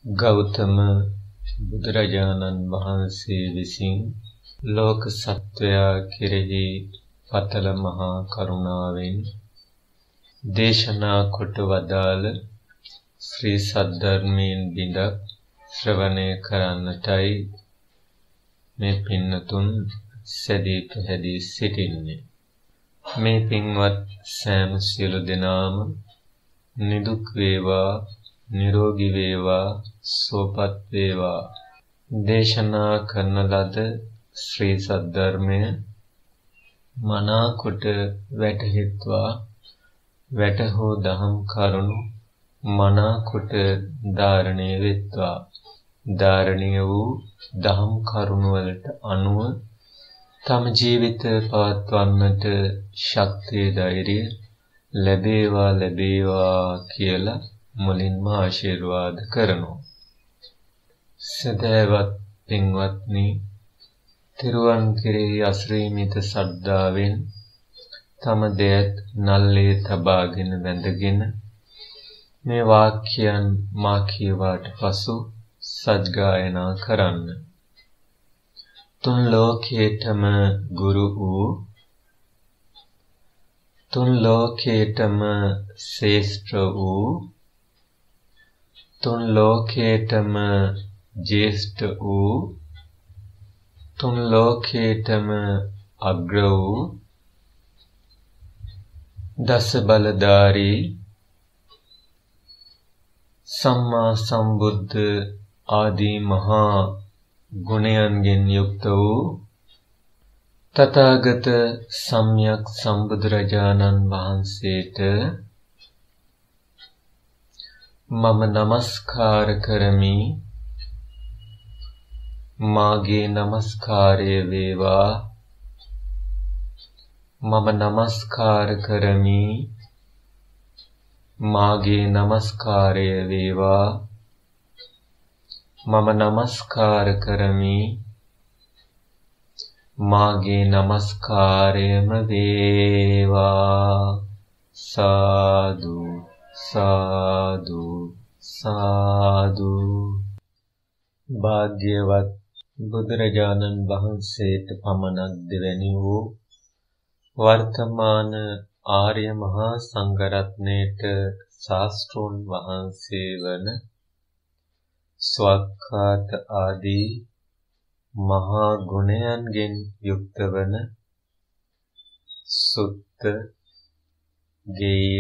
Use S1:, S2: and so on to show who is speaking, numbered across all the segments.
S1: ගෞතම බුදුරජාණන් වහන්සේ විසින් ලෝක සත්වයා කෙරෙහි පතල මහා කරුණාවෙන් දේශනා කොට වදාළ ශ්‍රී සද්ධර්මයෙන් බිඳක් ශ්‍රවණය කරන්නටයි මේ පින්නතුන් සැදී පැහැදී සිටින්නේ. මේ පින්වත් සෑම සියලු දෙනාම නිදුක් වේවා, නිරෝගී වේවා, සුවපත් වේවා. දේශනා කරන ලද ශ්‍රී සද්ධර්මය මනාකොට වැටහෙත්වා, වැටහෝ දහම් කරුණු මනාකොට ධාරණය වෙත්වා. ධාරණය වූ දහම් කරුණු වලට අනුව තම ජීවිත පවත්වන්නට ශක්තිය ධෛර්යය ලැබේවා කියලා මුලින්ම ආශිර්වාද කරනවා. සදහවත් පින්වත්නි, තිරුවන් කෙරෙහි අසීමිත ශ්‍රද්ධාවෙන් තම දෙයත් නල්ලේ තබාගෙන වැඳගෙන මේ වාක්‍යයන් මා කියවාට පසු සජ්ජායනා කරන්න. තුන් ලෝකේටම ගුරු වූ, තුන් ලෝකේටම ශ්‍රේෂ්ඨ වූ, තුන් ලෝකේටම ජේෂ්ඨ වූ, තුන් ලෝකේටම අග්‍ර වූ, දස බලධාරී සම්මා සම්බුද්ධ ආදී මහා ගුණයන්ගෙන් යුක්ත වූ තථාගත සම්්‍යක් සම්බුදුරජාණන් වහන්සේට මම නමස්කාර කරමි. මාගේ නමස්කාරය වේවා. මම නමස්කාර කරමි. මාගේ නමස්කාරය වේවා. මම නමස්කාර කරමි. මාගේ නමස්කාරයම වේවා. සාදු සාදු සාදු. භාග්‍යවත් බුදුරජාණන් වහන්සේට පමණක් දෙවැනි වූ වර්තමාන ආර්ය මහා සංඝරත්නයට ශාස්ත්‍රෝන් වහන්සේ වන ස්වක්ඛාත ආදී මහා ගුණයන්ගෙන් යුක්ත වන සුත්ත, ගේය,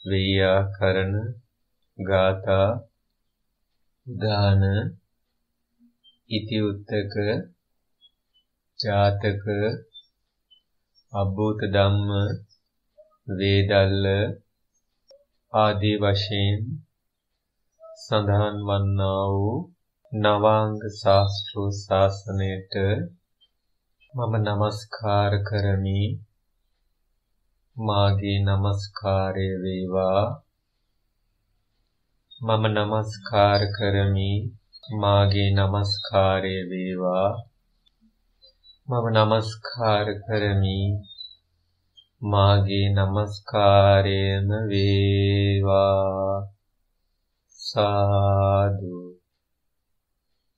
S1: ව්‍යාකරණ, ගාථා, උදාන, ඉතිඋත්තක, ජාතක, අභූත ධම්ම, වේදල්ල ආදී වශයෙන් සඳහන් වන්නා වූ නවාංග ශාස්ත්‍ර ශාසනයට මම නමස්කාර කරමි. මාගේ නමස්කාරය වේවා. මම නමස්කාර කරමි. මාගේ නමස්කාරය වේවා. මම නමස්කාර කරමි. මාගේ නමස්කාරයම වේවා. සාදු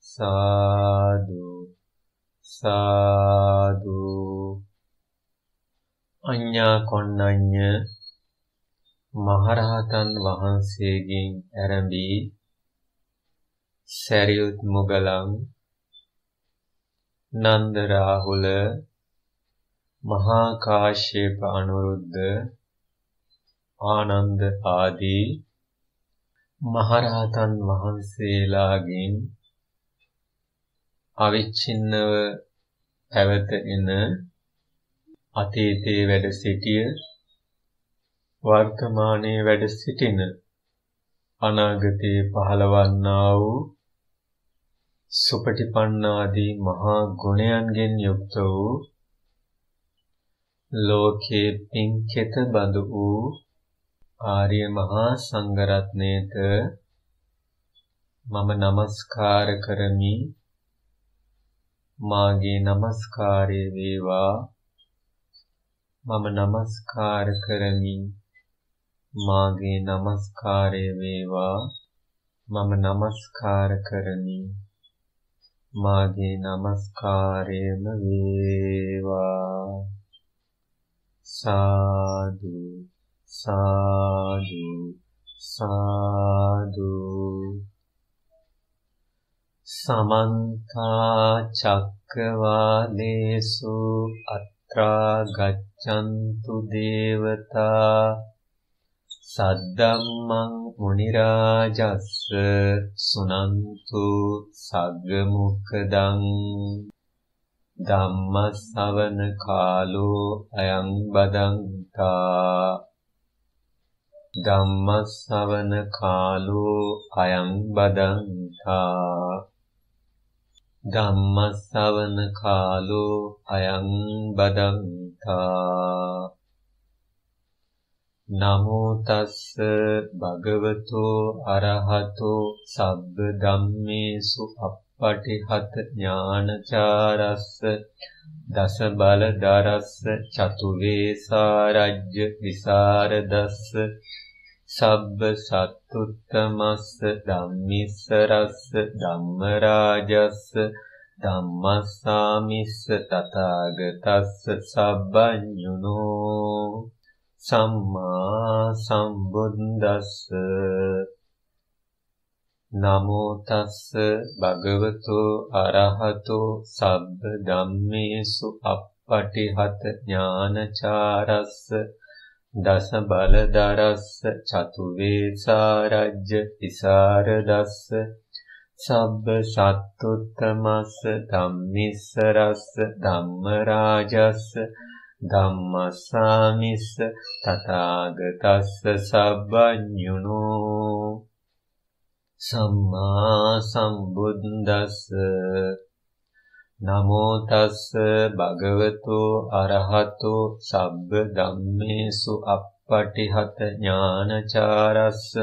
S1: සාදු සාදු. අඤ්ඤා කොණ්ණඤ්ඤ මහරහතන් වහන්සේගෙන් ඇරඹී සරියුත් මුගලන්, නන්ද රාහුල, මහා කාශ්‍යප අනුරුද්ධ, ආනන්ද ආදී මහරහතන් වහන්සේලාගෙන් අවිච්ඡින්නව පැවතෙන අතීතයේ වැඩ සිටිය, වර්තමානයේ වැඩ සිටින, අනාගතයේ පහළවන්නා වූ සුපටිපන්නාදී මහා ගුණයන්ගෙන් යුක්ත වූ ලෝකේ පින්කෙත බඳු වූ ආර්ය මහා සංඝරත්නයට මම නමස්කාර කරමි. මාගේ නමස්කාරය වේවා. මම නමස්කාර කරමි. මාගේ නමස්කාරය වේවා. මම නමස්කාර කරමි. මාගේ නමස්කාරයම වේවා. සාදු සාදු සාදු. සමන්ත චක්කවාලේසු අත්‍රා ගච්ඡන්තු දේවතා සද්දම්මං මුනි රාජස්ස සුනන්තු සග්ග මොක්ඛදං. ධම්ම ශ්‍රවණ කාලෝ අයං බදන්තා. ධම්ම ශ්‍රවණ කාලෝ අයං බදන්තා. ධම්ම ශ්‍රවණ කාලෝ අයං බදන්තා. නමෝ තස්ස භගවතෝ අරහතෝ සබ්බ ධම්මේසු අප්පටිහත ඥානචාරස්ස දස බල දරස්ස චතු වේසාරජ්‍ය විසරදස්ස සබ්බ සත්තුත්තමස්ස ධම්මිස්සරස්ස ධම්මරාජස්ස ධම්මස්සාමිස්ස තථාගතස්ස සබ්බඤුනෝ සම්මා සම්බුද්දස්ස. නමෝ තස්ස භගවතෝ අරහතෝ සබ්බ ධම්මේසු අප්පටිහත ඥානචාරස්ස දස බලදරස්ස චතු වේසාරජ්‍ය විසරදස්ස සබ්බ සත්තුත්තමස්ස ධම්මිස්සරස්ස ධම්මරාජස්ස ධම්මස්සාමිස්ස තථාගතස්ස සබ්බඤුනෝ සම්මා සම්බුද්දස්ස. නමෝ තස්ස භගවතෝ අරහතෝ සබ්බ ධම්මේසු අප්පටිහත ඥානචාරස්ස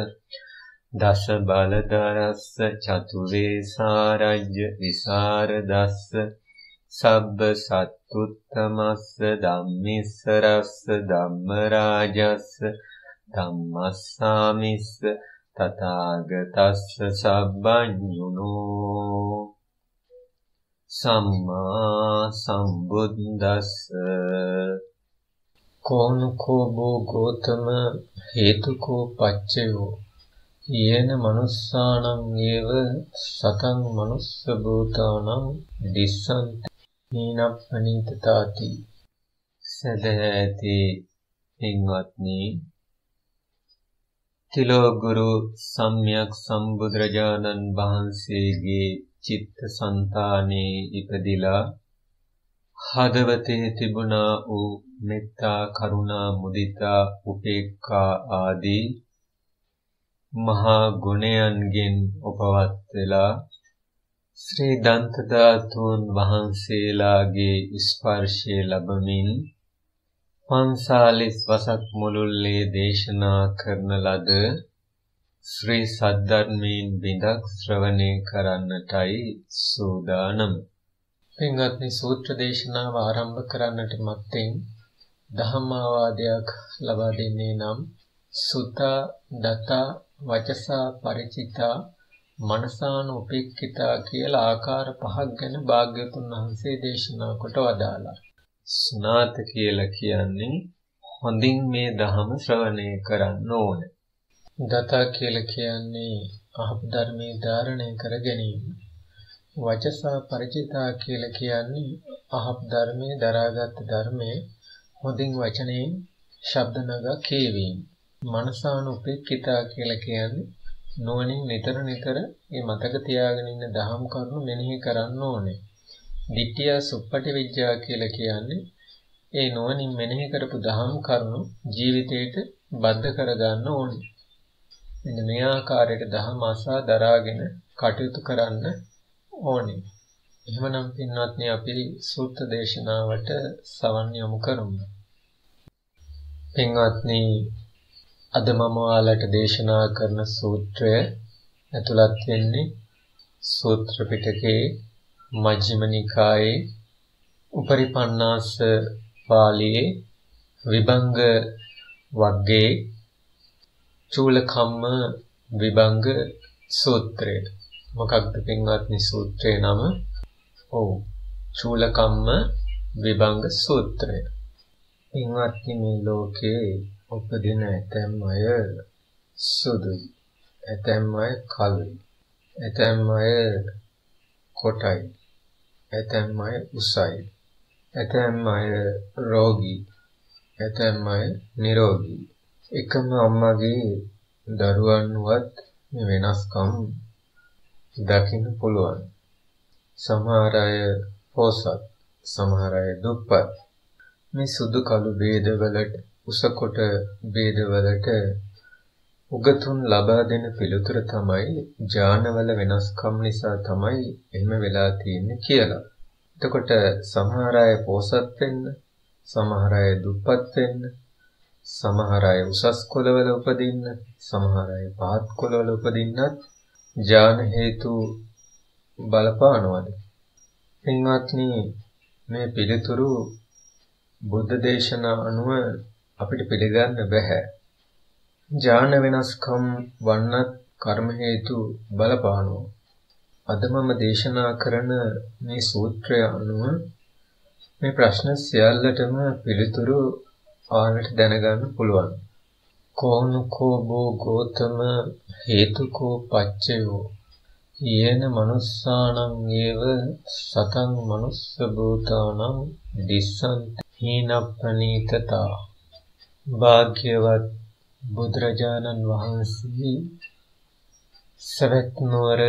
S1: දස බලදරස්ස චතු වේසාරජ්‍ය විසරදස්ස සබ්බ සත්තුත්තමස්ස ධම්මිස්සරස්ස ධම්මරාජස්ස ධම්මස්සාමිස්ස තථාගතස්ස සබ්බඤුනෝ සම්මා සම්බුද්දස්ස. කෝනුකෝ බෝ ගෝතම හේතුකෝ පච්චයෝ යේන මනුස්සානං ඒව සතං මනුස්ස භූතානං දිස්සන්ති නීනප්පනීතතාති. සදහැති පින්වත්නි, තිලෝගුරු සම්්‍යක් සම්බුදුරජාණන් වහන්සේගේ චිත්තසංතානයේ ඉපදිලා හදවතේ තිබුණා වූ මෙත්තා කරුණා මුදිතා උපේක්ඛා ආදී මහා ගුණයන්ගෙන් උපවත් වෙලා ශ්‍රී දන්ත ධාතුන් වහන්සේලාගේ ස්පර්ශය ලැබමින් 45 වසක් මුළුල්ලේ දේශනා කරන ලද ශ්‍රී සද්ධර්මයෙන් බිඳක් ශ්‍රවණය කරන්නටයි සූදානම්. පින්වත්නි, සූත්‍ර දේශනාව ආරම්භ කරන්නට මත්තෙන් ධම්මාවාදයක් ලබා දෙන්නේ නම් සුතා දතා වචසා පරිචිතා මනසාන උපේක්ඛිතා කියලා ආකාර පහක් ගැන භාග්‍යවතුන් වහන්සේ දේශනා කොට වදාළා. සුනාත කියලා කියන්නේ හොඳින් මේ ධර්ම ශ්‍රවණය කරන්න ඕන. දතා කියලා කියන්නේ අහපු ධර්මයේ ධාරණය කර ගැනීම. වචසා පරිචිතා කියලා කියන්නේ අහපු ධර්මයේ දරාගත් ධර්මයේ හොඳින් වචනයෙන් ශබ්ද නගා කියවීම. මනසාන උපේක්ඛිතා කියලා කියන්නේ නුවණින් නිතර නිතර මේ මතක තියාගෙන ඉන්න දහම් කරුණු මෙනෙහි කරන්න ඕනේ. ditthිය සුප්පටි විජ්ජා කියලා කියන්නේ ඒ නුවණින් මෙනෙහි කරපු දහම් කරුණු ජීවිතේට බද්ධ කරගන්න ඕනේ. මෙන්න මේ ආකාරයට දහම අසා දරාගෙන කටයුතු කරන්න ඕනේ. එහෙමනම් පින්වත්නි, අපි සූත්‍ර දේශනාවට සවන් යොමු කරමු. පින්වත්නි, අද මම ඔයාලට දේශනා කරන සූත්‍රය ඇතුළත් වෙන්නේ සූත්‍ර පිටකේ මජ්ක්‍ධිම නිකායේ උපරිපන්නාස පාළියේ විභංග වග්ගයේ චූලකම්ම විභංග සූත්‍රය. මොකක්ද පින්වත්නි සූත්‍රයේ නම? ඔව්, චූලකම්ම විභංග සූත්‍රය. පින්වත්නි මේ ලෝකේ උපදින ඇතැම් අය සුදුයි, ඇතැම් අය කළුයි, ඇතැම් අය කොටයි, ඇතැම් අය උසයි, ඇතැම් අය රෝගී, ඇතැම් අය නිරෝගී. එකම අම්මගේ දරුවන්වත් මේ වෙනස්කම් දකින්න පුළුවන්. සමහර අය පොසත්, සමහර අය දුප්පත්. මේ සුදු කළු ભેදවලට, උස කොට ભેදවලට උගතුන් ලබා දෙන පිළිතුර තමයි ඥානවල වෙනස්කම් නිසා තමයි එහෙම වෙලා තියෙන්නේ කියලා. එතකොට සමහර අය පොසත් වෙන්න, සමහර අය දුප්පත් වෙන්න, සමහර අය උසස් කුලවල උපදින්න, සමහර අය පහත් කුලවල උපදින්නත් ඥාන හේතු බලපානවාද? පින්වත්නි මේ පිළිතුරු බුද්ධ දේශනා අනුව අපිට පිළිගන්න බෑ. ඥාන වෙනස්කම් වන්නත් කර්ම හේතු බලපානවා. අද මම දේශනා කරන මේ සූත්‍රය අනුව මේ ප්‍රශ්න සියල්ලටම පිළිතුරු ආනට දැනගන්න පුළුවන්. කෝනුකෝ බෝ ගෝතම හේතුකෝ පච්චයෝ යේන මනුස්සානං ඒව සතං මනුස්ස භූතානං දිස්සන්ති හීනප්පනීතතා. භාග්‍යවත් බුදුරජාණන් වහන්සේ සවැත් නුවර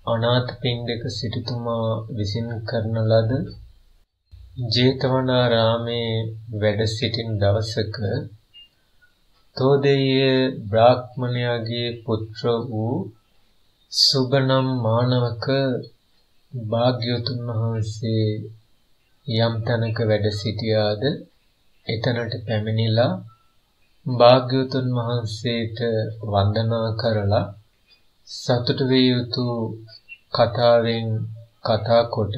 S1: අනාථපිණ්ඩික සිටුතුමා විසින් කරන ලද ජේතවනාරාමේ වැඩ සිටින දවසක තෝදෙය බ්‍රාහ්මණයාගේ පුත්‍ර වූ සුබනම් මානවක භාග්‍යවතුන් වහන්සේ යම් තැනක වැඩ සිටියාද එතනට පැමිණිලා භාග්‍යවතුන් වහන්සේට වන්දනා කරලා සතුට විය යුතු කතාවෙන් කතා කොට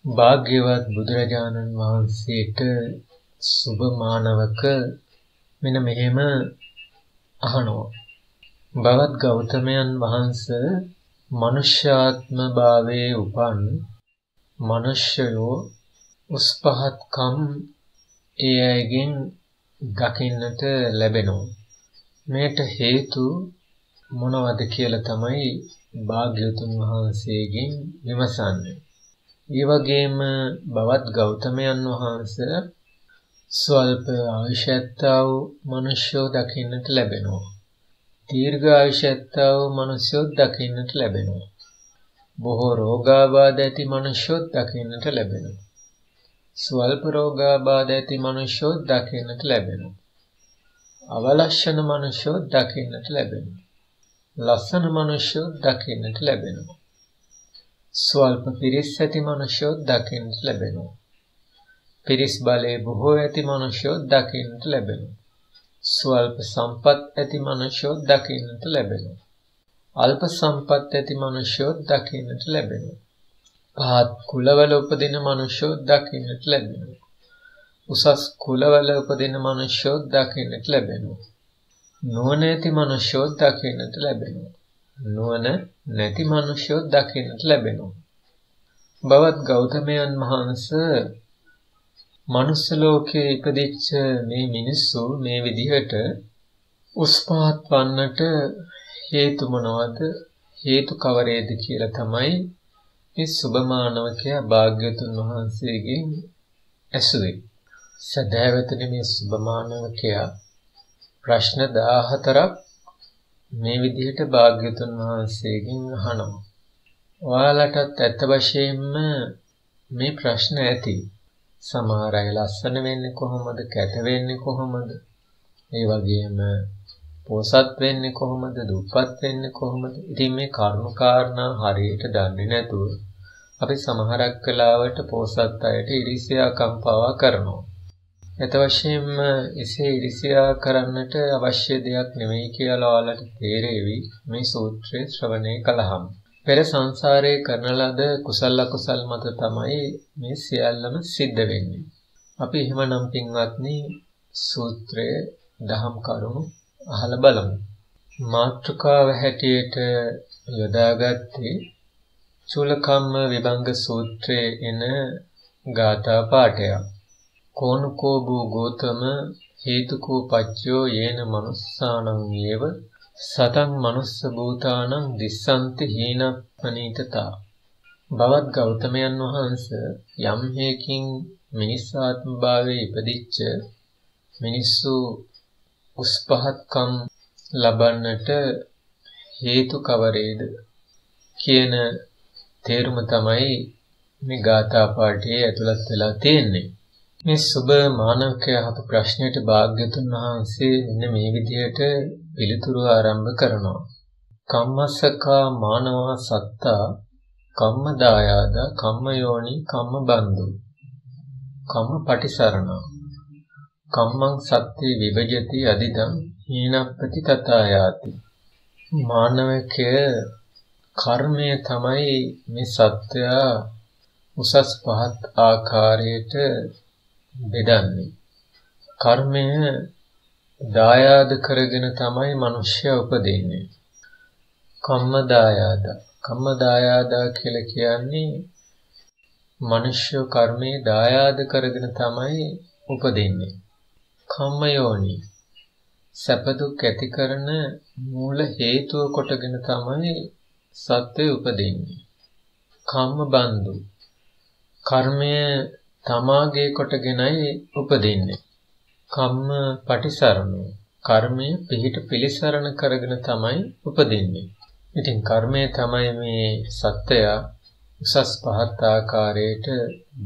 S1: භාග්‍යවත් බුදුරජාණන් වහන්සේට සුබ මානවක මෙන්න මෙහෙම අහනවා. භවත් ගෞතමයන් වහන්සේ මනුෂ්‍යාත්ම භාවයේ උපන් මනුෂ්‍යයෝ උස් පහත්කම් ඒ අයගෙන් දකින්නට ලැබෙනවා. මේට හේතු මොනවද කියලා තමයි භාග්‍යවතුන් වහන්සේගෙන් විමසන්නේ. ඒ වගේම භවත් ගෞතමයන් වහන්සේ ස්වල්ප ආයුෂත්තා වූ මනුෂ්‍යෝ දකින්නට ලැබෙනවා. දීර්ඝ ආයුෂත්තා වූ මනුෂ්‍යෝ දකින්නට ලැබෙනවා. බොහෝ රෝගාබාධ ඇති මනුෂ්‍යෝ දකින්නට ලැබෙනවා. ස්වල්ප රෝගාබාධ ඇති මනුෂ්‍යෝ දකින්නට ලැබෙනවා. අවලක්ෂණ මනුෂ්‍යෝ දකින්නට ලැබෙනවා. ලස්සන මනුෂ්‍යෝ දකින්නට ලැබෙනවා. ස්වල්ප පිරිස් ඇති මනුෂ්‍යෝ දකින්නට ලැබෙනවා. පිරිස් බලයේ බොහෝ ඇති මනුෂ්‍යෝ දකින්නට ලැබෙනවා. ස්වල්ප සම්පත් ඇති මනුෂ්‍යෝ දකින්නට ලැබෙනවා. අල්ප සම්පත් ඇති මනුෂ්‍යෝ දකින්නට ලැබෙනවා. පහත් කුලවල උපදින මනුෂ්‍යෝ දකින්නට ලැබෙනවා. උසස් කුලවල උපදින මනුෂ්‍යෝ දකින්නට ලැබෙනවා. නුවණ ඇති මනුෂ්‍යෝ දකින්නට ලැබෙනවා. නුවණ නැති මනුෂ්‍යෝ දකින්නට ලැබෙනවා. භවත් ගෞතමයන් වහන්සේ මනුස්ස ලෝකයේ ඉපදිච්ච මේ මිනිස්සු මේ විදිහට උස් පහත් වන්නට හේතු මොනවද? හේතු කවරේද කියලා තමයි මේ සුබමානවකයා භාග්‍යවතුන් වහන්සේගෙන් ඇසුවේ. සදහැවතුනි මේ සුබමානවකයා ප්‍රශ්න 14ක් මේ විදිහට භාග්‍යවතුන් වහන්සේගෙන් අහනවා. ඔයාලටත් ඇත්ත වශයෙන්ම මේ ප්‍රශ්න ඇති. සමහර අය ලස්සන වෙන්නේ කොහොමද? කැත වෙන්නේ කොහොමද? ඒ වගේම පොසත් වෙන්නේ කොහොමද? දුප්පත් වෙන්නේ කොහොමද? ඉතින් මේ කරුණු කාරණා හරියට දන්නේ නැතුව අපි සමහරක් වෙලාවට පොසත් අයට ඉරිසියා කම්පාවා කරනවා. ඇත්ත වශයෙන්ම එසේ ඉරිසියා කරන්නට අවශ්‍ය දෙයක් නෙමෙයි කියලා ඔයාලට තේරෙවි මේ සූත්‍රය ශ්‍රවණය කළාම. පෙර සංසාරයේ කරන ලද කුසල අකුසල් මත තමයි මේ සියල්ලම සිද්ධ වෙන්නේ. අපි එහෙමනම් පින්වත්නි සූත්‍රයේ දහම් කරුණු අහලා බලමු. මාතෘකාව හැටියට යොදාගත්තේ චූලකම්ම විභංග සූත්‍රයේ එන ගාථා පාඨයක්. කෝනකෝ භූ ගෝතම හේතුකෝ පච්චයෝ යේන මනුස්සානං ඒව සතං මනුස්ස භූතානං දිස්සන්ති හීනප්පනීතතා. බවත් ගෞතමයන් වහන්සේ යම් හේකින් මිනිස් ආත්ම භාවයේ ඉපදිච්ච මිනිස්සු උස් පහත්කම් ලබන්නට හේතු කවරේද කියන තේරුම තමයි මේ ගාථා පාඨයේ ඇතුළත් වෙලා තියෙන්නේ. මේ සුබ මානවකයා අහපු ප්‍රශ්නයට භාග්‍යතුන් වහන්සේ මෙන්න මේ විදිහට පිළිතුරු ආරම්භ කරනවා. කම්මස්සකා මානවා සත්තා කම්ම දායාද කම්ම යෝනි කම්ම බන්දු කම්ම පටිසරණ කම්මං සත්‍යේ විභජති අදිදං හීනප්පති තථායාති. මානවකය කර්මය තමයි මේ සත්‍යය උසස් පහත් ආකාරයට බෙදන්නේ. කර්මය දායාද කරගෙන තමයි මිනිස්සයා උපදින්නේ. කම්ම දායාද. කම්ම දායාද කියලා කියන්නේ මිනිස්සු කර්මයේ දායාද කරගෙන තමයි උපදින්නේ. කම්ම යෝනි. සැප දුක් ඇති කරන මූල හේතුව කොටගෙන තමයි සත්වය උපදින්නේ. කම්ම බන්දු. කර්මය තමාගේ කොටගෙනයි උපදින්නේ. කම්ම පටිසරණ. කර්මය පිහිට පිළිසරණ කරගෙන තමයි උපදින්නේ. ඉතින් කර්මය තමයි මේ සත්‍යය උසස් පහත් ආකාරයට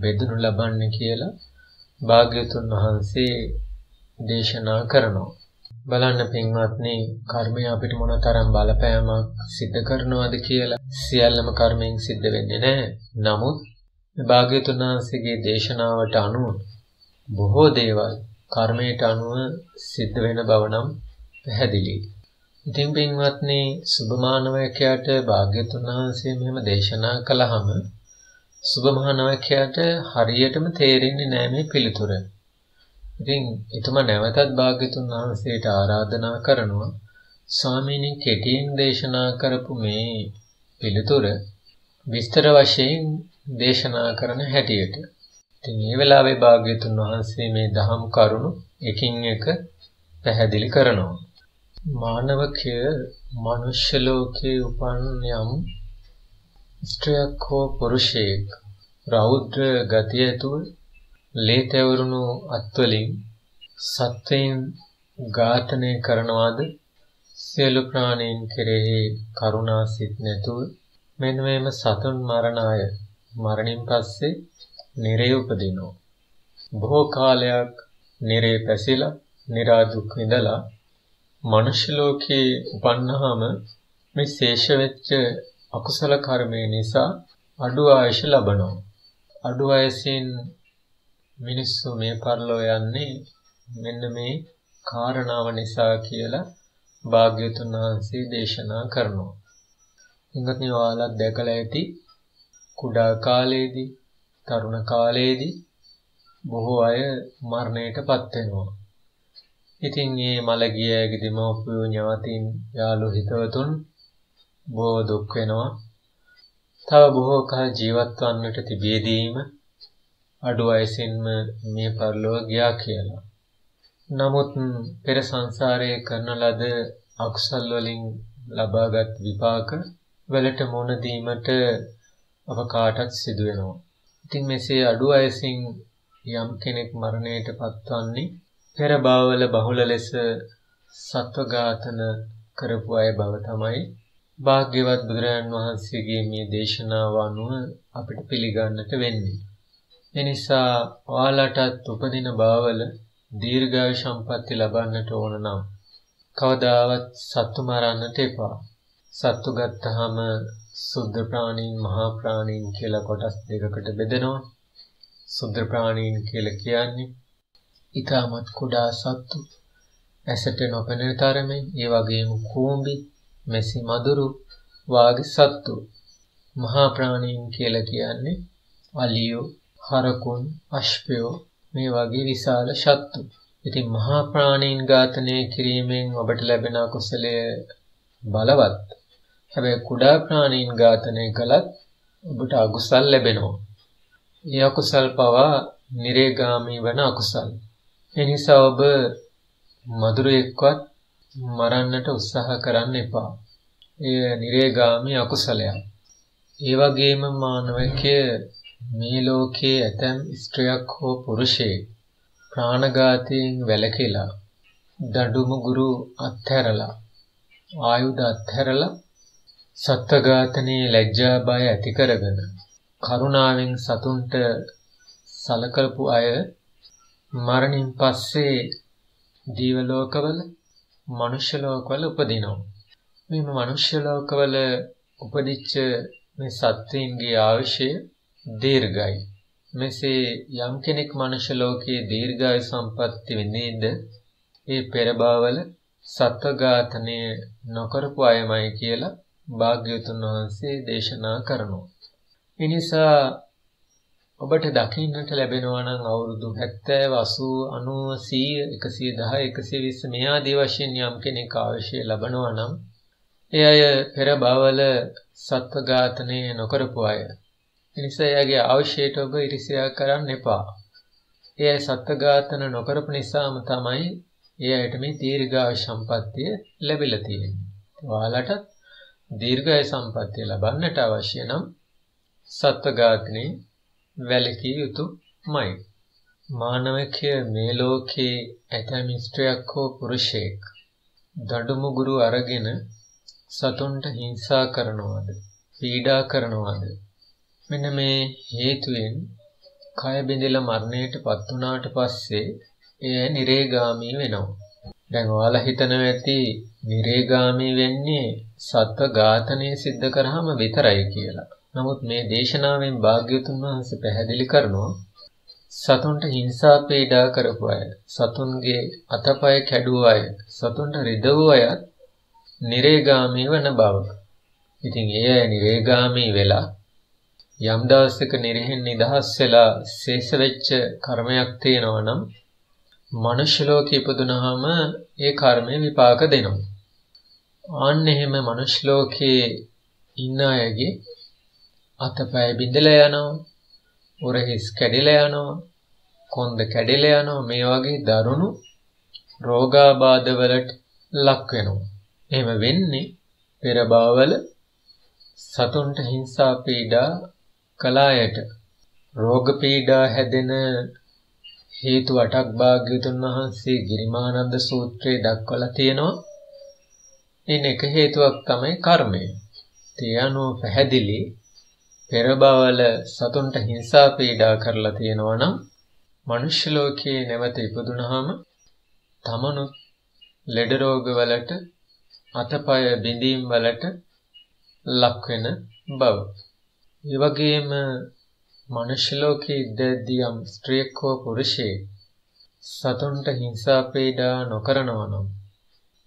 S1: බෙදනු ලබන්නේ කියලා භාග්‍යතුන් වහන්සේ දේශනා කරනවා. බලන්න පින්වත්නි, කර්මය අපිට මොනතරම් බලපෑමක් සිද්ධ කරනවද කියලා. සියල්ලම කර්මයෙන් සිද්ධ වෙන්නේ නැහැ. නමුත් භාග්‍යතුන් වහන්සේගේ දේශනාවට අනුව බොහෝ දේවල් කර්මයට අනුව සිද්ධ වෙන බව නම් පැහැදිලි. ඉතින් පින්වත්නි, සුභමානවකයාට භාග්‍යතුන් වහන්සේ මෙහෙම දේශනා කළාම සුභමානවකයාට හරියටම තේරෙන්නේ නැහැ මේ පිළිතුර. ඉතින් එතුමා නැවතත් භාග්‍යතුන් වහන්සේට ආරාධනා කරනවා, ස්වාමීනි කෙටියෙන් දේශනා කරපු මේ පිළිතුර විස්තර වශයෙන් දේශනා කරන හැටියට. ඉතින් මේ වෙලාවේ භාග්‍යතුන් වහන්සේ මේ දහම් කරුණු එකින් එක පැහැදිලි කරනවා. මානවකය මනුෂ්‍ය ලෝකයේ උපන් යම් ස්ත්‍රියක් හෝ පුරුෂයෙක් රෞද්‍ර ගතිය ඇතුව ලේ තැවරුණු අත්වලින් සත්වයන් ඝාතනය කරනවාද සියලු ප්‍රාණීන් කෙරෙහි කරුණා සිත් නැතුව මෙන්න මේම සතුන් මරණ අය මරණින් පස්සේ නිරේ උපදිනවා. බොහෝ කාලයක් නිරේ පැසිලා නිරා දුක් විඳලා මනුෂ්‍ය ලෝකේ උපන්නාම මේ ශේෂ වෙච්ච අකුසල කර්මය නිසා අඩු ආයුෂ ලබනවා. අඩු ආයුෂෙන් මිනිස්සු මේ පරලෝ යන්නේ මෙන්න මේ කාරණාව නිසා කියලා භාග්‍යවතුන් වහන්සේ දේශනා කරනවා. ඉංගත්නි ඔයාලත් දැකලා ඇති කුඩා කාලයේදී තරුණ කාලයේදී බොහෝ අය මරණයටපත් වෙනවා. ඉතින් මේ මළගියගේ දෙමව්පියෝ ඥාතීන් යාළු හිතවතුන් බොහෝ දුක් වෙනවා. තව බොහෝ කල ජීවත් වන්නට තිබෙදීම අඩු වයසින්ම මේ පරලොව ගියා කියලා. නමුත් පෙර සංසාරයේ කරන ලද අකුසල් වලින් ලබාගත් විපාක වලට මුහුණ දීමට අප කාටත් සිදු වෙනවා. ඉතින් මෙසේ අඩු වයසින් යම් කෙනෙක් මරණයට පත්වන්නේ පෙර භවවල බහුල ලෙස සත්ව ඝාතන කරපු අය බව තමයි භාග්‍යවත් බුදුරජාණන් වහන්සේගේ මේ දේශනාව අනුව අපිට පිළිගන්නට වෙන්නේ. එනිසා ඔයාලටත් උපදින භවවල දීර්ඝායු සම්පatti ලබන්නට ඕන නම් කවදාවත් සත්තු මරන්නට එපා. සත්තු ගත්තාම සුද්ධ ප්‍රාණීන් මහා ප්‍රාණීන් කියලා කොටස් දෙකකට බෙදෙනවා. සුද්ධ ප්‍රාණීන් කියලා කියන්නේ ඊටමත් කුඩා සත්තු, ඇසට නොපෙනෙන තරමේ, ඒ වගේම කූඹි, මෙසි මදුරු වාගේ සත්තු. මහා ප්‍රාණීන් කියලා කියන්නේ අලියෝ, හරකුන්, අශ්වයෝ මේ වගේ විශාල සත්තු. ඉතින් මහා ප්‍රාණීන් ඝාතනය කිරීමෙන් ඔබට ලැබෙන කුසලය බලවත්. හැබැයි කුඩා ප්‍රාණීන් ඝාතනය කළත් ඔබට අකුසල් ලැබෙනවා. ඒ අකුසල් පවා නිරේගාමී වන අකුසල්. ඒ නිසා ඔබ මధుරයෙක්වත් මරන්නට උත්සාහ කරන්න එපා. එය නිරේගාමී අකුසලයක්. ඒ වගේම මානවකයේ මේ ලෝකයේ ඇතැම් ස්ත්‍රියක් හෝ පුරුෂයෙක් ප්‍රාණඝාතයෙන් වැළකීලා දඬුමුගුරු අත්හැරලා ආයුධ අත්හැරලා සත්ත්ව ඝාතනයේ ලැජ්ජා බය ඇති කරගෙන කරුණාවෙන් සතුන්ට සලකපු අය මරණින් පස්සේ ජීව ලෝකවල මනුෂ්‍ය ලෝකවල උපදිනවා. මේ මනුෂ්‍ය ලෝකවල උපදිච්ච මේ සත්ත්වයන්ගේ ආයුෂය දීර්ඝයි. මෙසේ යම් කෙනෙක් මනුෂ්‍ය ලෝකයේ දීර්ඝායු සම්පatti විඳින්ද ඒ පෙර භවවල සත්ත්ව ඝාතනය නොකරපු අයමයි කියලා භාග්‍යවතුන් වහන්සේ දේශනා කරනවා. ඒ නිසා ඔබට දකින්නට ලැබෙනවා නම් අවුරුදු 70, 80, 90, 110, 120 මේ ආදී වශයෙන් යම් කෙනෙක් ආයුෂය ලබනවා නම් ඒ අය පෙර භවවල සත්ත්ව ඝාතනය නොකරපු අය. ඒ නිසා එයාගේ ආයුෂයට ඔබ ඉරිසියා කරන්න එපා. ඒ අය සත්ත්ව ඝාතන නොකරපු නිසාම තමයි ඒ අයට මේ දීර්ඝායු සම්පත්තිය ලැබිලා තියෙන්නේ. ඔයාලට දීර්ඝායු සම්පත්තිය ලබන්නට අවශ්‍ය නම් සත්ත්ව ඝාතනයේ වැළකී යුතුමයි. මානවකයේ මේ ලෝකේ ඇතැම් ස්ත්‍රියක් හෝ පුරුෂයෙක් දඬුමුගුරු අරගෙන සතුන්ට හිංසා කරනවාද, පීඩා කරනවාද? මෙන්න මේ හේතුවෙන් කය බිඳලා මරණයට පත් වුණාට පස්සේ එය නිරේගාමී වෙනවා. දැන් ඔයාලා හිතනවා ඇති නිරේගාමී වෙන්නේ සත්ත්ව ඝාතනය සිද්ධ කරාම විතරයි කියලා. නමුත් මේ දේශනාවෙන් භාග්‍යවතුන් වහන්සේ පැහැදිලි කරනවා සතුන්ට හිංසා පීඩා කරපු අය, සතුන්ගේ අතපය කැඩුව අය, සතුන්ට රිදවු අය නිරේගාමී වන බව. ඉතින් ඒ අය නිරේගාමී වෙලා යම් දවසක නිරහෙන් නිදහස් වෙලා ශේෂ වෙච්ච කර්මයක් තියෙනවා නම් මනුෂ්‍ය ලෝකෙ ඉපදුනහම ඒ කර්මය විපාක දෙනවා. අන්න එහෙම මනුෂ්‍ය ලෝකේ ඉන්න අයගේ අතපය බිඳලා යනවා, උරහිස් කැඩිලා යනවා, කොන්ද කැඩිලා යනවා, මේ වගේ දරුණු රෝගාබාධ වලට ලක් වෙනවා. එහෙම වෙන්නේ පෙර භවවල සතුන්ට හිංසා පීඩා කළායට. රෝග පීඩා හැදෙන හේතු 8ක් භාග්‍යවතුන් වහන්සේ ගිරිමානන්ද සූත්‍රයේ දක්වලා තියෙනවා. ඉන් එක හේතුවක් තමයි කර්මය. ඒ අනුව පැහැදිලි පෙර භවවල සතුන්ට හිංසා පීඩා කරලා තියෙනවා නම් මනුෂ්‍ය ලෝකයේ නැවත ඉපදුනහම තමනුත් ලෙඩ රෝග වලට අතපය බිඳීම් වලට ලක් වෙන බව. ඒ වගේම මනුෂ්‍ය ලෝකයේ ඉඳදී යම් ස්ත්‍රියක් හෝ පුරුෂයෙක් සතුන්ට හිංසා පීඩා නොකරනවා නම්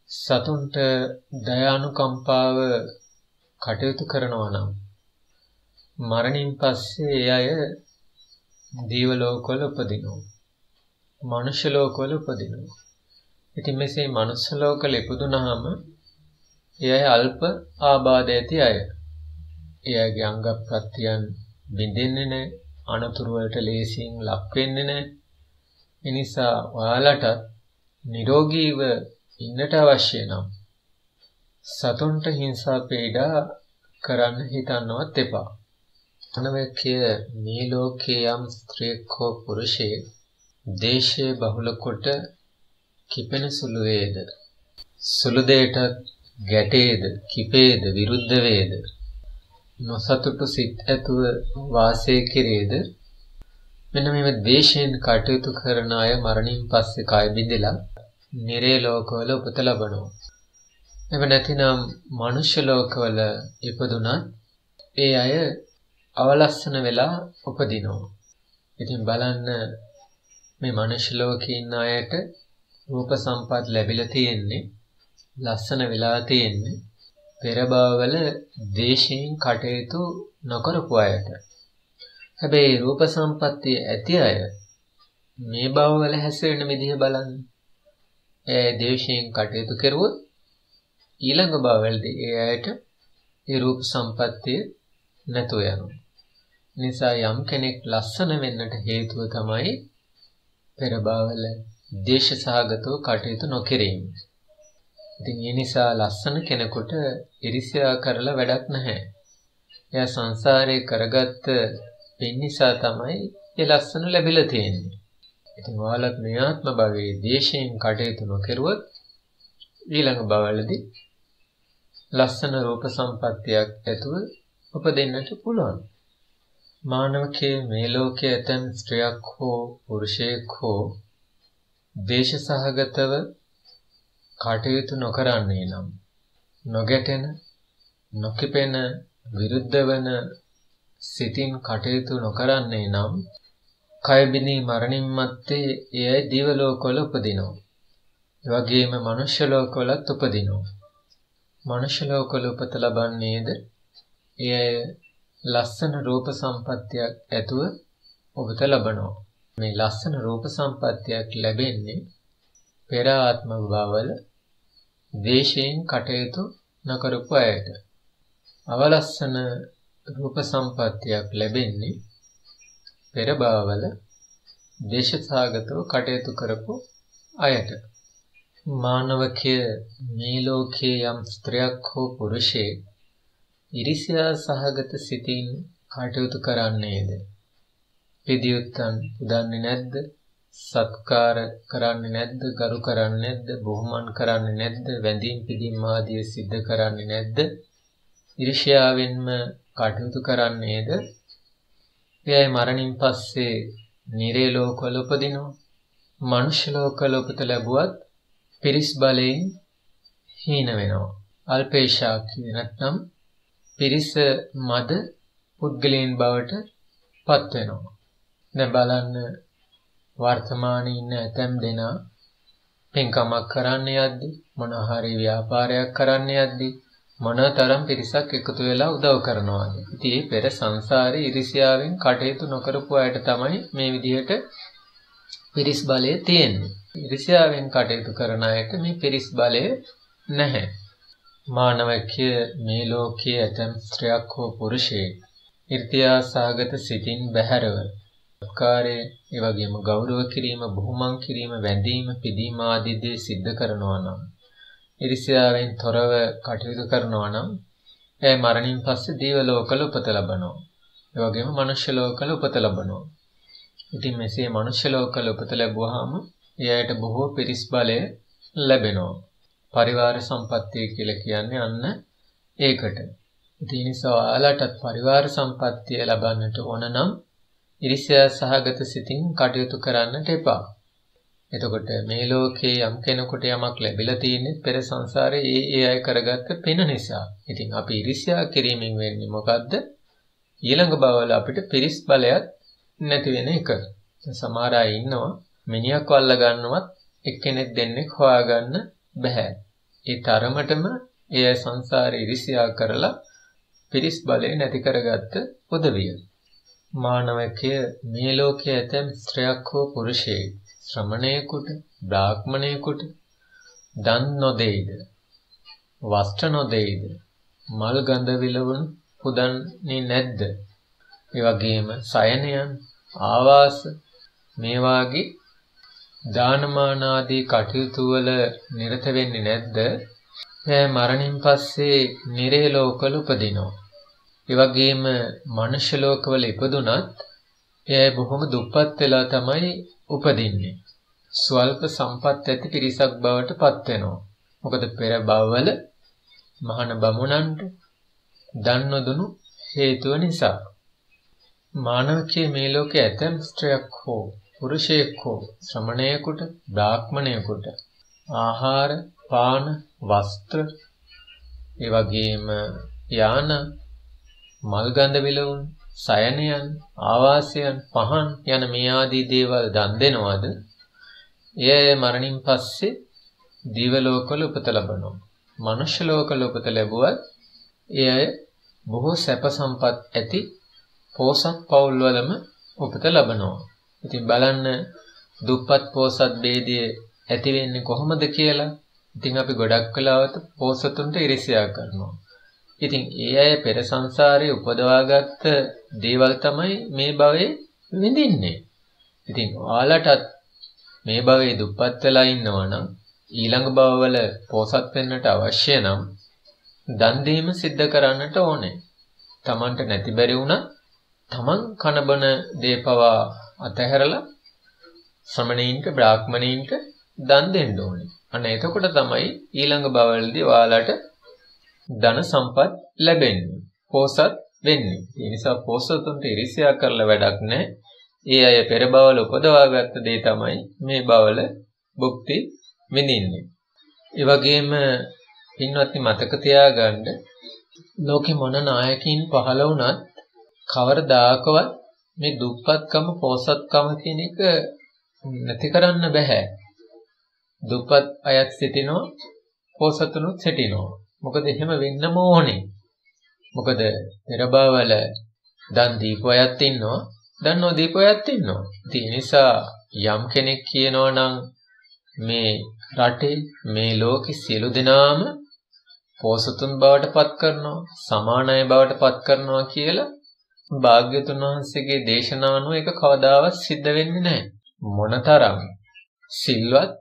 S1: සතුන්ට දයානුකම්පාව කටයුතු කරනවා නම් මරණින් පස්සේ ඒ අය දීව ලෝකවල උපදිනවා. මනුෂ්‍ය ලෝකවල උපදිනවා. ඉතින් මෙසේ මනුෂ්‍ය ලෝකවල ඉපදුනහම ඒ අය අල්ප ආබාධ ඇති අය. ඒ අයගේ අංග ප්‍රත්‍යයන් බිඳෙන්නේ නැහැ, අනතුරු වලට ලේසියෙන් ලක් වෙන්නේ නැහැ. ඒ නිසා ඔයාලට නිරෝගීව ඉන්නට අවශ්‍ය නම් සතුන්ට හිංසා පීඩා කරන්න හිතන්නවත් එපා. අනවැකිය මේ ලෝකයේ යම් ස්ත්‍රියක් හෝ පුරුෂයෙක් දේශය බහුල කොට කිපෙන සුළු වේද, සුළු දෙයට ගැටේද, කිපේද, විරුද්ධ වේද, නොසතුටු සිත් ඇතුව වාසය කෙරේද, මෙන්න මේ දේශයෙන් කටයුතු කරන අය මරණින් පස්සේ කය බිඳලා නිරේ ලෝකවල උපත ලබනවා. එව නැතිනම් මනුෂ්‍ය ලෝකවල ඉපදුනත් ඒ අය අවලස්සන වෙලා උපදිනවා. ඉතින් බලන්න මේ මනුෂ්‍ය ලෝකේ ඉන්න අයට රූප සම්පත් ලැබිලා තියෙන්නේ, ලස්සන වෙලා තියෙන්නේ පෙර භවවල දේශයෙන් කටයුතු නොකරපු අයට. හැබැයි රූප සම්පත්තිය ඇති අය මේ භවවල හැසිරෙන විදිහ බලන්න. ඒ දේශයෙන් කටයුතු කරුවොත් ඊළඟ භවවලදී ඒ අයට ඒ රූප සම්පත්තිය නැතුව යනවා. නිසා යම් කෙනෙක් ලස්සන වෙන්නට හේතුව තමයි පෙර භවවල දේශසහගතව කටයුතු නොකිරීම. ඉතින් ඒ නිසා ලස්සන කෙනෙකුට ඉරිසියා කරලා වැඩක් නැහැ. එයා සංසාරේ කරගත්ත පින් නිසා තමයි ඒ ලස්සන ලැබිලා තියෙන්නේ. ඉතින් ඔයාලත් මේ ආත්ම භවයේ දේශයෙන් කටයුතු නොකරුවොත් ඊළඟ භවවලදී ලස්සන රූප සම්පත්තියක් ඇතුව උපදින්නට පුළුවන්. මානවකයේ මේ ලෝකයේ ඇතැම් ස්ත්‍රියක් හෝ පුරුෂයෙක් හෝ දේශසහගතව කටයුතු නොකරන්නේ නම් නොගැටෙන නොකිපෙන විරුද්ධ වන සිතින් කටයුතු නොකරන්නේ නම් කය බිඳී මරණින් මත්තේ එය දිව ලෝකවල උපදිනවා. ඒ වගේම මනුෂ්‍ය ලෝකවලත් උපදිනවා. මනුෂ්‍ය ලෝකවල උපත ලබන්නේද එය ලස්සන රූප සම්පත්තියක් ඇතුව උපත ලබනවා. මේ ලස්සන රූප සම්පත්තියක් ලැබෙන්නේ පෙර ආත්ම භවවල දේශයෙන් කටයුතු නොකරපු අයට. අවලස්සන රූප සම්පත්තියක් ලැබෙන්නේ පෙර භවවල දේශසහගතව කටයුතු කරපු අයට. මානවකය මේ ලෝකයේ යම් ස්ත්‍රියක් හෝ පුරුෂයෙක් ඉරිසියා සහගත සිතින් කටයුතු කරන්නේද? පිදියුත්තන් පුදන්නේ නැද්ද? සත්කාර කරන්නේ නැද්ද? ගරු කරන්නේ නැද්ද? බොහොමන් කරන්නේ නැද්ද? වැඳීම් පිදීම් ආදිය සිද්ධ කරන්නේ නැද්ද? ඉරිසියාවෙන්ම කටයුතු කරන්නේද? එයයි මරණින් පස්සේ නිරේ ලෝකවල උපදිනවා. මනුෂ්‍ය ලෝකවල උපත ලැබුවත් පිරිස් බලයෙන් හීන වෙනවා. අල්පේශාක්‍ය නැත්නම් පිරිස මද පුද්ගලයන් බවට පත් වෙනවා. දැන් බලන්න වර්තමානයේ ඉන්න ඇතැම් දෙනා පින්කමක් කරන්න යද්දි මොන හරි ව්‍යාපාරයක් කරන්න යද්දි මොනතරම් පිරිසක් එකතු වෙලා උදව් කරනවාද? ඉතින් මේ පෙර සංසාරේ ඉරිසියාවෙන් කටයුතු නොකරපු අයට තමයි මේ විදිහට පිරිස් බලය තියෙන්නේ. ඉරිසියාවෙන් කටයුතු කරන අයට මේ පිරිස් බලය නැහැ. මානවකය මේ ලෝකයේ ඇතැම් ස්ත්‍රියක් හෝ පුරුෂයෙක් ඉර්තියා සාගත සිතින් බැහැරව සත්කාරය, ඒ වගේම ගෞරව කිරීම, බොහොමන් කිරීම, වැඳීම, පිදීම ආදී දේ සිද්ධ කරනවා නම්, ඉරිසියාවෙන් තොරව කටයුතු කරනවා නම්, එය මරණින් පස්සේ දේව ලෝකවල උපත ලබනවා. ඒ වගේම මනුෂ්‍ය ලෝකවල උපත ලබනවා. ඉතින් මෙසේ මනුෂ්‍ය ලෝකවල උපත ලැබුවාම එයාට බොහෝ පිරිස් බලය ලැබෙනවා. පරිවාර සම්පත්තිය කියලා කියන්නේ අන්න ඒකට. ඒ නිසා ඔයාලටත් පරිවාර සම්පත්තිය ලබන්නට ඕන නම් ඉරිසියා සහගත සිතින් කටයුතු කරන්නට එපා. එතකොට මේ ලෝකේ යම් කෙනෙකුට යමක් ලැබිලා තියෙන්නේ පෙර සංසාරේ ඒ අය කරගත්ත පින නිසා. ඉතින් අපි ඉරිසියා කිරීමෙන් වෙන්නේ මොකද්ද? ඊළඟ භවවල අපිට පිරිස් බලයක් නැති වෙන එක. සමහර අය ඉන්නවා මිනිහක් වල්ල ගන්නවත් එක්කෙනෙක් දෙන්නෙක් හොයාගන්න බෑ. ඒ තරමටම ඒ සංසාරේ ඉරිසියා කරලා පිරිස් බලය නැති කරගත්ත උදවිය. මානවකය මේ ලෝකයේ ඇතැම් ස්ත්‍රියක් හෝ පුරුෂයෙක් ශ්‍රමණයෙකුට, බ්‍රාහ්මණයෙකුට දන් නොදෙයිද, වස්ත්‍ර නොදෙයිද, මල් ගඳ විලවුන් පුදන්නේ නැද්ද? ඒ වගේම සයනයන්, ආවාස මේ වාගේ දානමාන ආදී කටයුතු වල නිරත වෙන්නේ නැද්ද? එයා මරණින් පස්සේ නිරේ ලෝකවල උපදිනවා. ඒ වගේම මනුෂ්‍ය ලෝකවල ඉපදුනත් එයා බොහොම දුප්පත් වෙලා තමයි උපදින්නේ. ස්වල්ප සම්පත් ඇති පිරිසක් බවට පත් වෙනවා. මොකද පෙර භවවල මහාන බමුණන්ට දන් නොදුණු හේතුව නිසා. මානවකයේ මේ ලෝකයේ ඇතැම් ස්ත්‍රියක් හෝ පුරුෂයෙක් හෝ ශ්‍රමණයෙකුට, බ්‍රාහ්මණයෙකුට ආහාර, පාන, වස්ත්‍ර, ඒ වගේම යාන, මල් ගඳ විලවුන්, සයනයන්, ආවාසයන්, පහන් යන මේ ආදී දේවල් දන් දෙනවාද? එය මරණින් පස්සේ දිව ලෝකවල උපත ලබනවා. මනුෂ්‍ය ලෝකවල උපත ලැබුවත් එය බොහෝ සැප සම්පත් ඇති පෝසත් පවුල් වලම උපත ලබනවා. ඉතින් බලන්න දුප්පත් පෝසත් ભેදය ඇති වෙන්නේ කොහොමද කියලා. ඉතින් අපි ගොඩක් වෙලාවට පොසතුන්ට ඉරිසියා කරනවා. ඉතින් ඒ අය පෙර සංසාරේ උපදවාගත්ත දේවල් තමයි මේ භවයේ විඳින්නේ. ඉතින් ඔයාලටත් මේ භවයේ දුප්පත් වෙලා ඉන්නවා නම් ඊළඟ භවවල පොසත් වෙන්නට අවශ්‍ය නම් දන් දීම සිද්ධ කරන්නට ඕනේ. Tamanට නැති බැරි වුණා Taman කනබන දීපවා අතහැරලා ශ්‍රමණීන්ට බ්‍රාහ්මණීන්ට දන් දෙන්න ඕනේ. අන්න එතකොට තමයි ඊළඟ භවවලදී ඔයාලට ධන සම්පත් ලැබෙන්නේ. පොසත් වෙන්නේ. ඒ නිසා පොසතුන්ට ඉරිසියා කරලා වැඩක් නැහැ. ඒ අය පෙර භවවල උපදවාගත්ත දේ තමයි මේ භවවල භුක්ති විඳින්නේ. ඒ වගේම පින්වත්නි මතක තියාගන්න ලෝකේ මොන නායකයින් පහළ වුණත් කවරදාකවත් මේ දුප්පත්කම පොසත්කම කියන එක නැති කරන්න බෑ. දුප්පත් අයත් සිටිනවා පොසතුනුත් සිටිනවා. මොකද එහෙම වෙන්නම ඕනේ. මොකද පෙර භවවල දන් දීපු අයත් ඉන්නවා දන් නොදීපු අයත් ඉන්නවා. ඒ නිසා යම් කෙනෙක් කියනවා නම් මේ රටේ මේ ලෝකේ සියලු දෙනාම පොසතුන් බවට පත් කරනවා සමාන අය බවට පත් කරනවා කියලා භාග්‍යතුන් වහන්සේගේ දේශනානුව ඒක කවදාවත් සිද්ධ වෙන්නේ නැහැ. මොනතරම් සිල්වත්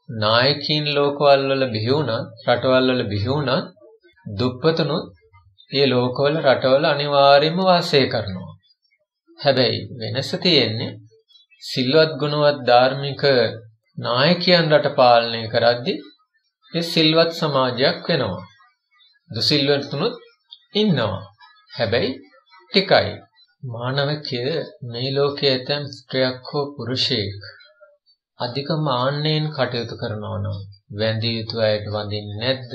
S1: නායකයින් ලෝකවල වල බිහි වුණත් රටවල් වල බිහි වුණත් දුප්පතුනුත් ඒ ලෝකවල රටවල අනිවාර්යයෙන්ම වාසය කරනවා. හැබැයි වෙනස තියෙන්නේ සිල්වත් ගුණවත් ධාර්මික නායකයන් රට පාලනය කරද්දී ඒ සිල්වත් සමාජයක් වෙනවා. දුසිල්වතුනුත් ඉන්නවා. හැබැයි ටිකයි. මානවකය මේ ලෝකයේ ඇතැම් ස්ත්‍රියක් හෝ පුරුෂයෙක් අධික මාන්නයෙන් කටයුතු කරනවා නම් වැඳිය යුතු අයට වඳින්නේ නැද්ද?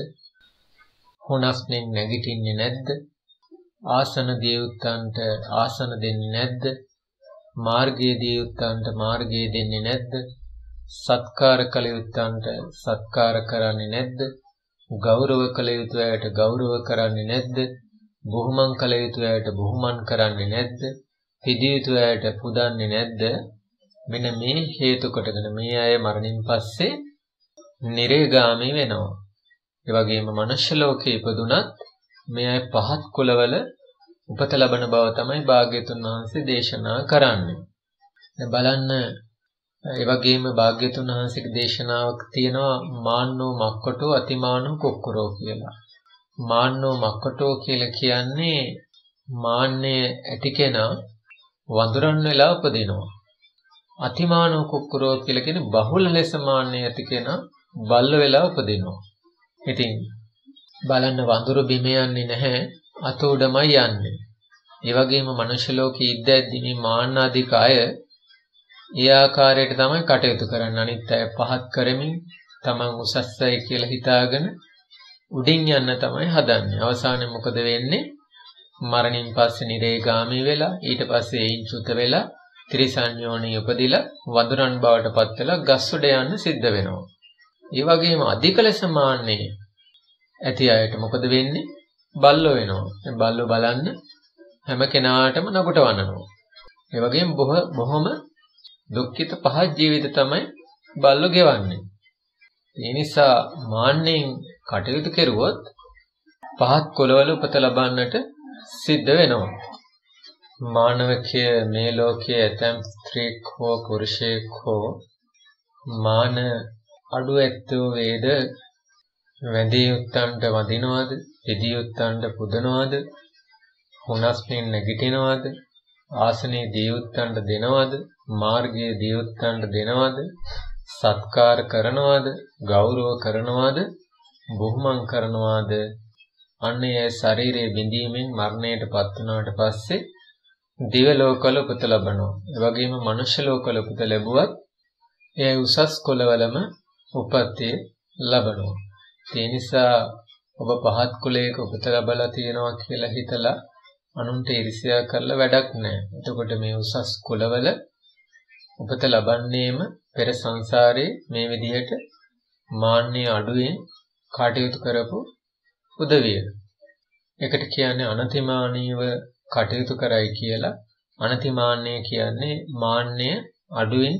S1: හොනස්නෙන් නැගිටින්නේ නැද්ද? ආසන දිය යුත්තන්ට ආසන දෙන්නේ නැද්ද? මාර්ගයේ දිය යුත්තන්ට මාර්ගය දෙන්නේ නැද්ද? සත්කාර කළ යුත්තන්ට සත්කාර කරන්නේ නැද්ද? ගෞරව කළ යුතු අයට ගෞරව කරන්නේ නැද්ද? බුහුමන් කළ යුතු අයට බුහුමන් කරන්නේ නැද්ද? පිදිය යුතු අයට පුදන්නේ නැද්ද? මෙන්න මේ හේතු කොටගෙන මේ අය මරණින් පස්සේ නිරේගාමී වෙනවා. ඒ වගේම මනුෂ්‍ය ලෝකේ ඉපදුනත් මේ අය පහත් කුලවල උපත ලබන බව තමයි භාග්‍යතුන් වහන්සේ දේශනා කරන්නේ. දැන් බලන්න ඒ වගේම භාග්‍යතුන් වහන්සේගේ දේශනාවක් තියෙනවා මාන්නෝ මක්කටෝ අතිමානෝ කුක්කුරෝ කියලා. මාන්නෝ මක්කටෝ කියලා කියන්නේ මාන්නේ ඇති කෙනා වඳුරන් වෙලා උපදිනවා. අතිමානෝ කුක්කුරෝ කියලා කියන්නේ බහුල ලෙස මාන්නේ ඇති කෙනා බල්ල වෙලා උපදිනවා. ඉතින් බලන්න වඳුරු බිම යන්නේ නැහැ අත උඩමයි යන්නේ. ඒ වගේම මනුෂ්‍ය ලෝකයේ ඉද්දැද්දී මේ මාන්න අධික අය ඒ ආකාරයට තමයි කටයුතු කරන්නේ. අනිත් අය පහත් කරමින් තමන් උසස්යි කියලා හිතාගෙන උඩින් යන්න තමයි හදන්නේ. අවසානයේ මොකද වෙන්නේ? මරණින් පස්සේ නිරේගාමී වෙලා ඊට පස්සේ ඒයින් චුත වෙලා ත්‍රිසන් යෝනි උපදිලා වඳුරන් බවට පත් වෙලා ගස් උඩ යන්න සිද්ධ වෙනවා. ඒ වගේම අධික ලෙස මාන්නේ ඇති අයට මොකද වෙන්නේ? බල්ලෝ වෙනවා. දැන් බල්ලෝ බලන්න හැම කෙනාටම නගුට වනනවා. ඒ වගේම බොහොම දුක්ඛිත පහත් ජීවිත තමයි බල්ලෝ ගෙවන්නේ. ඒ නිසා මාන්නෙන් කටයුතු කෙරුවොත් පහත් කොළවල උපත ලබන්නට සිද්ධ වෙනවා. මානවකය මේ ලෝකයේ ඇතැම් ස්ත්‍රියක් හෝ පුරුෂයෙක් හෝ මාන අඩු ඇත්තෝ වේද වැඳිය යුත්තන්ට වඳිනවද? පිදිය යුත්තන්ට පුදනවද? හුනස්මින් නැගිටිනවද? ආසනයේ දිය යුත්තන්ට දෙනවද? මාර්ගයේ දිය යුත්තන්ට දෙනවද? සත්කාර කරනවද? ගෞරව කරනවද? බුහුමන් කරනවද? අන්නේ ශරීරයේ බිඳීමෙන් මරණයට පත් වුණාට පස්සේ දිව්‍ය ලෝකවල උපත ලබනවා. ඒ වගේම මනුෂ්‍ය ලෝකවල උපත ලැබුවත් ඒ උසස් කුලවලම උපතේ ලබනවා. ඒ නිසා ඔබ පහත් කුලයක උපත ලැබලා තියෙනවා කියලා හිතලා අනුන්ට ඊර්ෂ්‍යා කරලා වැඩක් නැහැ. එතකොට මේ උසස් කුලවල උපත ලබන්නේම පෙර සංසාරේ මේ විදිහට මාන්නය අඩුවෙන් කටයුතු කරපු උදවිය. ඒකට කියන්නේ අනතිමානීව කටයුතු කරයි කියලා. අනතිමාන්නය කියන්නේ මාන්නය අඩුවෙන්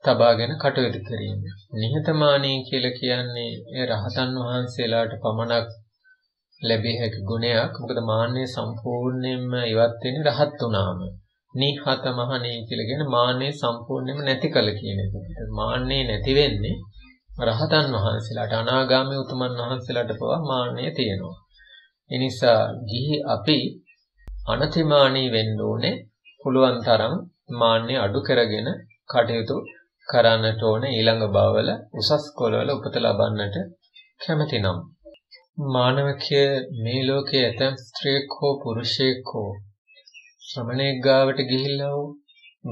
S1: තබාගෙන කටයුතු කිරීම. නිහතමානී කියලා කියන්නේ ඒ රහතන් වහන්සේලාට පමණක් ලැබිය හැකි ගුණයක්. මොකද මාන්නය සම්පූර්ණයෙන්ම ඉවත් වෙන්නේ රහත් වුණාම. නිහතමහණී කියලා කියන මාන්නය සම්පූර්ණයෙන්ම නැති කල කියන එක. මාන්නේ නැති වෙන්නේ රහතන් වහන්සේලාට. අනාගාමී උතුමන් වහන්සේලාට පවා මාන්නය තියෙනවා. ඒ නිසා ගිහි අපි අනතිමානී වෙන්න ඕනේ. පුළුවන් තරම් මාන්නය අඩු කරගෙන කටයුතු කරන්නට ඕනේ. ඊළඟ භවවල උසස් කුලවල උපත ලබන්නට කැමතිනම්. මානවකය මේ ලෝකයේ ඇතැම් ස්ත්‍රියෙක් හෝ පුරුෂයෙක් හෝ ශ්‍රමණෙක් ගාවට ගිහිල්ලා හෝ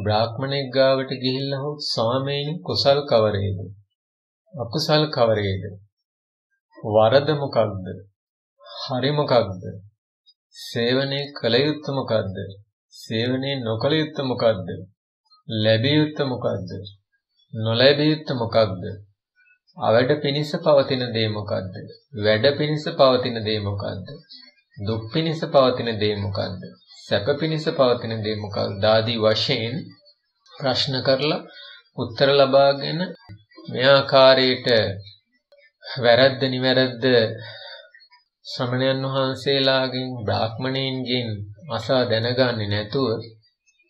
S1: බ්‍රාහ්මණෙක් ගාවට ගිහිල්ලා හෝ ස්වාමීන් කුසල් කවරේද අකුසල් කවරේද වරද මොකක්ද හරි මොකක්ද සේවනයේ කළ යුත්තේ මොකක්ද සේවනයේ නොකළ යුත්තේ මොකක්ද ලැබිය යුත්තේ මොකක්ද නොලැබිය යුත්තේ මොකක්ද අවඩ පිනිස පවතින දේ මොකක්ද වැඩ පිනිස පවතින දේ මොකක්ද දුක් පිනිස පවතින දේ මොකක්ද සැප පිනිස පවතින දේ මොකක්ද ආදී වශයෙන් ප්‍රශ්න කරලා උත්තර ලබාගෙන මේ ආකාරයට වැරද්ද නිවැරද්ද ශ්‍රමණයන් වහන්සේලාගෙන් බ්‍රාහ්මණයින්ගෙන් අසා දැනගන්නේ නැතුව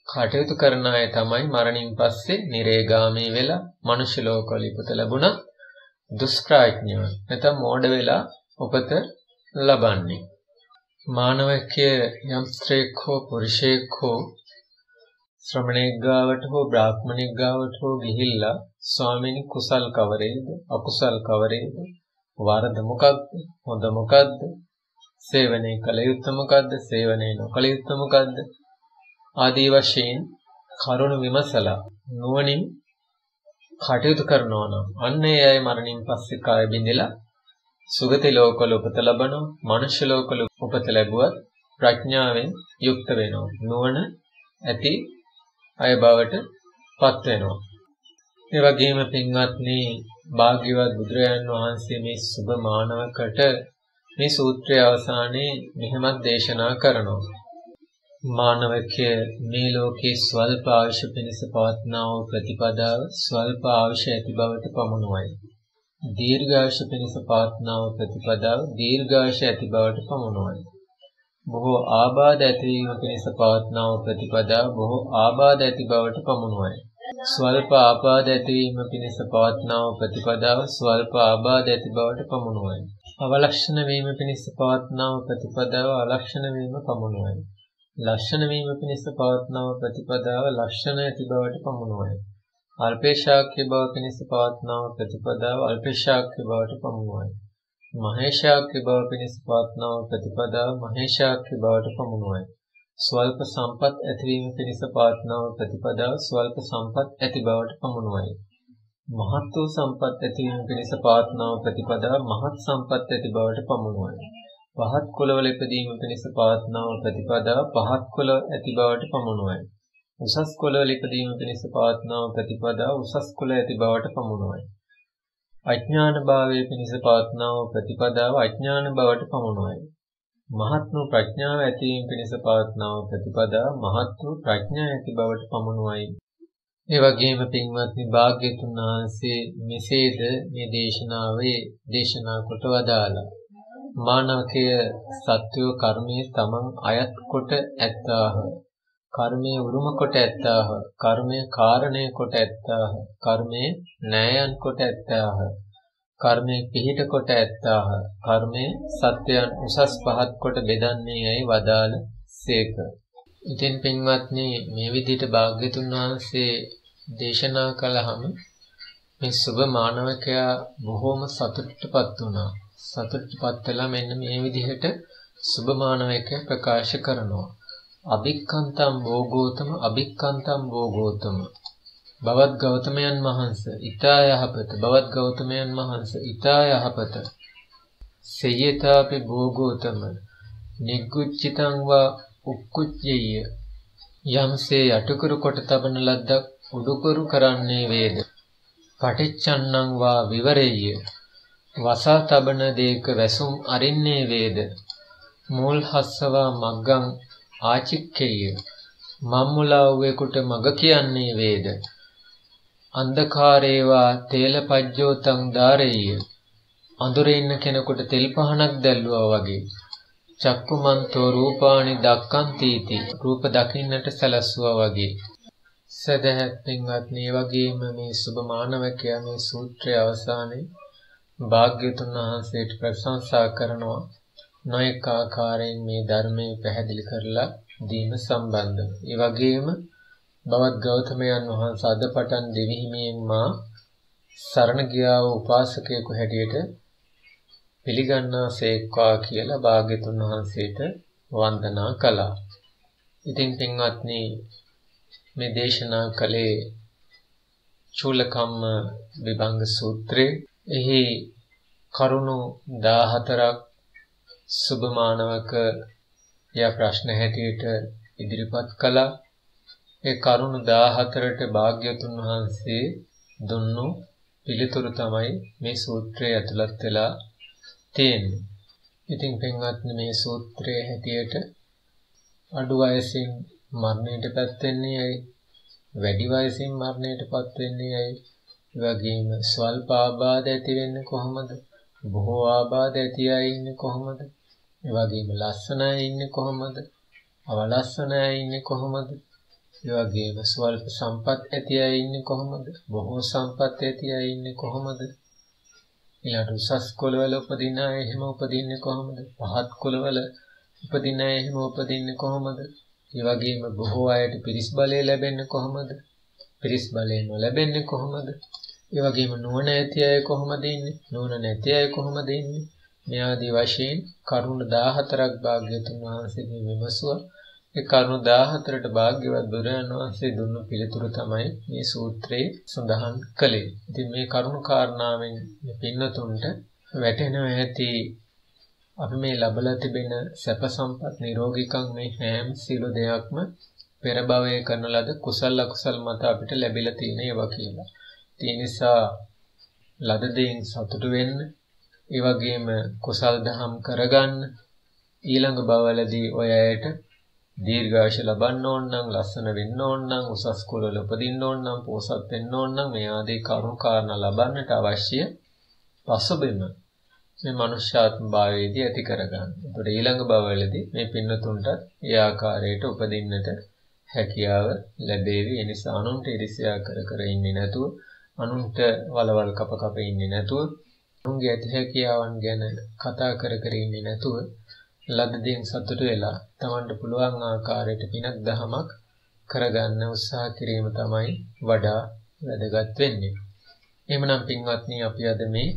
S1: කටයුතු කරන අය තමයි මරණින් පස්සේ නිරේගාමී වෙලා මනුෂ්‍ය ලෝකවල ඉපත ලැබුණා දුෂ්ප්‍රඥව නැත්නම් මෝඩ වෙලා උපත ලබන්නේ. මානවකය යම් ස්ත්‍රියෙක් හෝ පුරුෂයෙක් හෝ ශ්‍රමණෙක් ගාවට හෝ බ්‍රාහ්මණෙක් ගාවට හෝ ගිහිල්ලා ස්වාමීනි කුසල් කවරේද අකුසල් කවරේද වරද මොකක්ද හොඳ මොකක්ද සේවනයේ කළ යුත්තේ මොකක්ද සේවනයේ නොකළ යුත්තේ මොකක්ද ආදී වශයෙන් කරුණ විමසලා නුවණින් කටයුතු කරනවා නම් අන්න ඒ අය මරණින් පස්සේ කාය බිඳලා සුගති ලෝකවල උපත ලබනවා මනුෂ්‍ය ලෝකවල උපත ලැබුවත් ප්‍රඥාවෙන් යුක්ත වෙනවා නුවණ ඇති අය බවට පත් වෙනවා. ඒ වගේම පින්වත්නි භාග්‍යවත් බුදුරජාණන් වහන්සේ මේ සුබ මානවකට මේ සූත්‍රයේ අවසානයේ මෙහෙමත් දේශනා කරනවා. මානවකය මේ ලෝකේ ස්වල්ප ආයුෂ පිණිස පවත්නා වූ ප්‍රතිපදාව ස්වල්ප ආයුෂ ඇති බවට පමුණුවයි. දීර්ඝායුෂ පිණිස පවත්නා වූ ප්‍රතිපදාව දීර්ඝායුෂ ඇති බවට පමුණුවයි. බොහෝ ආබාධ ඇතිවීම පිණිස පවත්නා වූ ප්‍රතිපදාව බොහෝ ආබාධ ඇති බවට පමුණුවයි. ස්වල්ප ආබාධ ඇතිවීම පිණිස පවත්නා වූ ප්‍රතිපදාව ස්වල්ප ආබාධ ඇති බවට පමුණුවයි. අවලක්ෂණ වීම පිණිස පවත්නා වූ ප්‍රතිපදාව අලක්ෂණ වීම පමුණුවයි. ලක්ෂණ වීම පිණිස පවත්නා වූ ප්‍රතිපදාව ලක්ෂණ ඇති බවට පමුණුවයි. අල්පේශාක්‍ය බව පිණිස පවත්නා වූ ප්‍රතිපදාව අල්පේශාක්‍ය බවට පමුණුවයි. මහේශාක්‍ය බව පිණිස පවත්නා වූ ප්‍රතිපදාව මහේශාක්‍ය බවට පමුණුවයි. ස්වල්ප සම්පත් ඇතිවීම පිණිස පවත්නා වූ ප්‍රතිපදාව ස්වල්ප සම්පත් ඇති බවට පමුණුවයි. මහත් වූ සම්පත් ඇතිවීම පිණිස පවත්නා වූ ප්‍රතිපදාව මහත් සම්පත් ඇති බවට පමුණුවයි. පහත් කුලවල ඉපදීම පිණිස පවත්නා වූ ප්‍රතිපදාව පහත් කුල ඇති බවට පමුණුවයි. උසස් කුලවල ඉපදීම පිණිස පවත්නා වූ ප්‍රතිපදාව උසස් කුල ඇති බවට පමුණුවයි. අඥාන භාවයේ පිණිස පවත්නා වූ ප්‍රතිපදාව අඥාන බවට පමුණුවයි. මහත් වූ ප්‍රඥාව ඇතිවීම පිණිස පවත්නා වූ ප්‍රතිපදාව මහත් වූ ප්‍රඥා ඇති බවට පමුණුවයි. ඒ වගේම පින්වත්නි භාග්‍යතුන් වහන්සේ මෙසේද මේ දේශනාවේ දේශනා කොට වදාළා. මානවකය සත්‍යෝ කර්මයේ තමන් අයත් කොට ඇත්තාහ. කර්මයේ උරුම කොට ඇත්තාහ. කර්මයේ කාරණය කොට ඇත්තාහ. කර්මයේ න්‍යායන් කොට ඇත්තාහ. කර්මයේ පිහිට කොට ඇත්තාහ. කර්මයේ සත්‍යයන් උසස් පහත් කොට බෙදන්නේ යයි වදාළ සේක. ඉතින් පින්වත්නි මේ විදිහට භාග්‍යතුන් වහන්සේ දේශනා කළාම මේ සුබ මානවකයා බොහෝම සතුටටපත් වුණා. සතුටටපත් වෙලා මෙන්න මේ විදිහට සුබ මානවකයා ප්‍රකාශ කරනවා. අභික්ඛන්තම් භෝගෝතම අභික්ඛන්තම් භෝගෝතම බවත් ගෞතමයන් වහන්සේ ඊතා යහපත බවත් ගෞතමයන් වහන්සේ ඊතා යහපත සේයතාපි භෝගෝතම නිග්ගුච්චිතං වා උක්කුච්චේය යම්සේ යටුකුරු කොට තබන ලද්දක් උඩුකුරු කරන්නේ වේද පටිච්චන්නං වා විවරේය වසා තබන දේක වැසුම් අරින්නේ වේද මූල් හස්සවා මග්ගං ආචික්කේය මම්මුලා වූෙකුට මග කියන්නේ වේද අන්ධකාරේවා තේලපජ්ජෝතං ධාරේය. අඳුරේ ඉන්න කෙනෙකුට තෙල් පහනක් දැල්ලුවා වගේ. චක්කුමන්තෝ රූපානි දක්ඛන්තිති. රූප දකින්නට සැලසුවා වගේ. සදහත් පින්වත්නි, වගේම මේ සුබ මානවකයා මේ සූත්‍රයේ අවසානයේ භාග්‍යවතුන් වහන්සේට ප්‍රශංසා කරනවා නොඑක ආකාරයෙන් මේ ධර්මයේ පැහැදිලි කරලා දීම සම්බන්ධව. ඒ වගේම බවත් ගෞතමයන් වහන්සේ අද පටන් දෙවි හිමියෙන් මා සරණ ගියා වූ උපාසකයෙකු හැටියට පිළිගන්නාසේක්වා කියලා භාග්‍යවතුන් වහන්සේට වන්දනා කළා. ඉතින් පින්වත්නි, මේ දේශනා කළේ චූලකම්ම විභංග සූත්‍රයේ. එහි කරුණු 14ක් සුබ මානවක යා ප්‍රශ්න හැටියට ඉදිරිපත් කළා. ඒ කරුණු 14ට භාග්‍යවතුන් වහන්සේ දුන්නු පිළිතුරු තමයි මේ සූත්‍රයේ ඇතුළත් වෙලා තියෙන්නේ. ඉතින් පින්වත්නි, මේ සූත්‍රයේ හැටියට අඩු වයසින් මරණයටපත් වෙන්නේ ඇයි? වැඩි වයසින් මරණයටපත් වෙන්නේ ඇයි? ඒ වගේම ස්වල්ප ආබාධ ඇති වෙන්නේ කොහොමද? බොහෝ ආබාධ ඇති අය ඉන්නේ කොහොමද? ඒ වගේම ලස්සන අය ඉන්නේ කොහොමද? අවලස්සන අය ඉන්නේ කොහොමද? ඒ වගේම ස්වල්ප සම්පත් ඇති අය ඉන්නේ කොහොමද? බොහෝ සම්පත් ඇති අය ඉන්නේ කොහොමද? ඊළඟ උසස් කුලවල උපදින අය එහෙම උපදින්නේ කොහොමද? පහත් කුලවල උපදින අය එහෙම උපදින්නේ කොහොමද? ඒ වගේම බොහෝ අයට පිරිස් බලය ලැබෙන්නේ කොහොමද? පිරිස් බලය නොලැබෙන්නේ කොහොමද? ඒ වගේම නුවණ ඇති අය කොහොමද ඉන්නේ? නුවණ නැති අය කොහොමද ඉන්නේ? මේ ආදී වශයෙන් කරුණු 14ක් භාග්‍යවතුන් වහන්සේගෙන් විමසුවා. ඒ කරුණු 14ට භාග්‍යවත් බුදුරජාණන් වහන්සේ දුන්නු පිළිතුරු තමයි මේ සූත්‍රයේ සඳහන් කළේ. ඉතින් මේ කරුණු කාරණාවෙන් පින්නතුන්ට වැටෙනවා ඇති අපි මේ ලබලා තිබෙන සැප සම්පත් නිරෝගීකම් මේ හැම සියලු දෙයක්ම පෙර භවයේ කරන ලද කුසල අකුසල මත අපිට ලැබිලා තියෙන ඒවා කියලා. ඒ නිසා ලද දෙයින් සතුටු වෙන්න, ඒ වගේම කුසල් දහම් කරගන්න, ඊළඟ භවවලදී ඔය ඇයට දීර්ඝායුෂ ලබන්න ඕන නම්, ලස්සන වෙන්න ඕන නම්, උසස් කුලවල උපදින්න ඕන නම්, පෝසත් වෙන්න ඕන නම් මේ ආදී කරුණු කාරණා ලබන්නට අවශ්‍ය පසුබිම මේ මනුෂ්‍යාත්ම භාවයේදී ඇති කරගන්න. ඒතකොට ඊළඟ භවවලදී මේ පින්නතුන්ට ඒ ආකාරයට උපදින්නට හැකියාව ලැබේවි. ඒ නිසා අනුන්ට ඉරිසියා කර කර ඉන්නේ නැතුව, අනුන්ට වලවල් කප කප ඉන්නේ නැතුව, අනුන්ගේ ඇති හැකියාවන් ගැන කතා කර කර ඉන්නේ නැතුව, ලද දෙයින් සතුටු වෙලා තමන්ට පුළුවන් ආකාරයට පිනක් දහමක් කරගන්න උත්සාහ කිරීම තමයි වඩා වැදගත් වෙන්නේ. එහෙමනම් පින්වත්නි, අපි අද මේ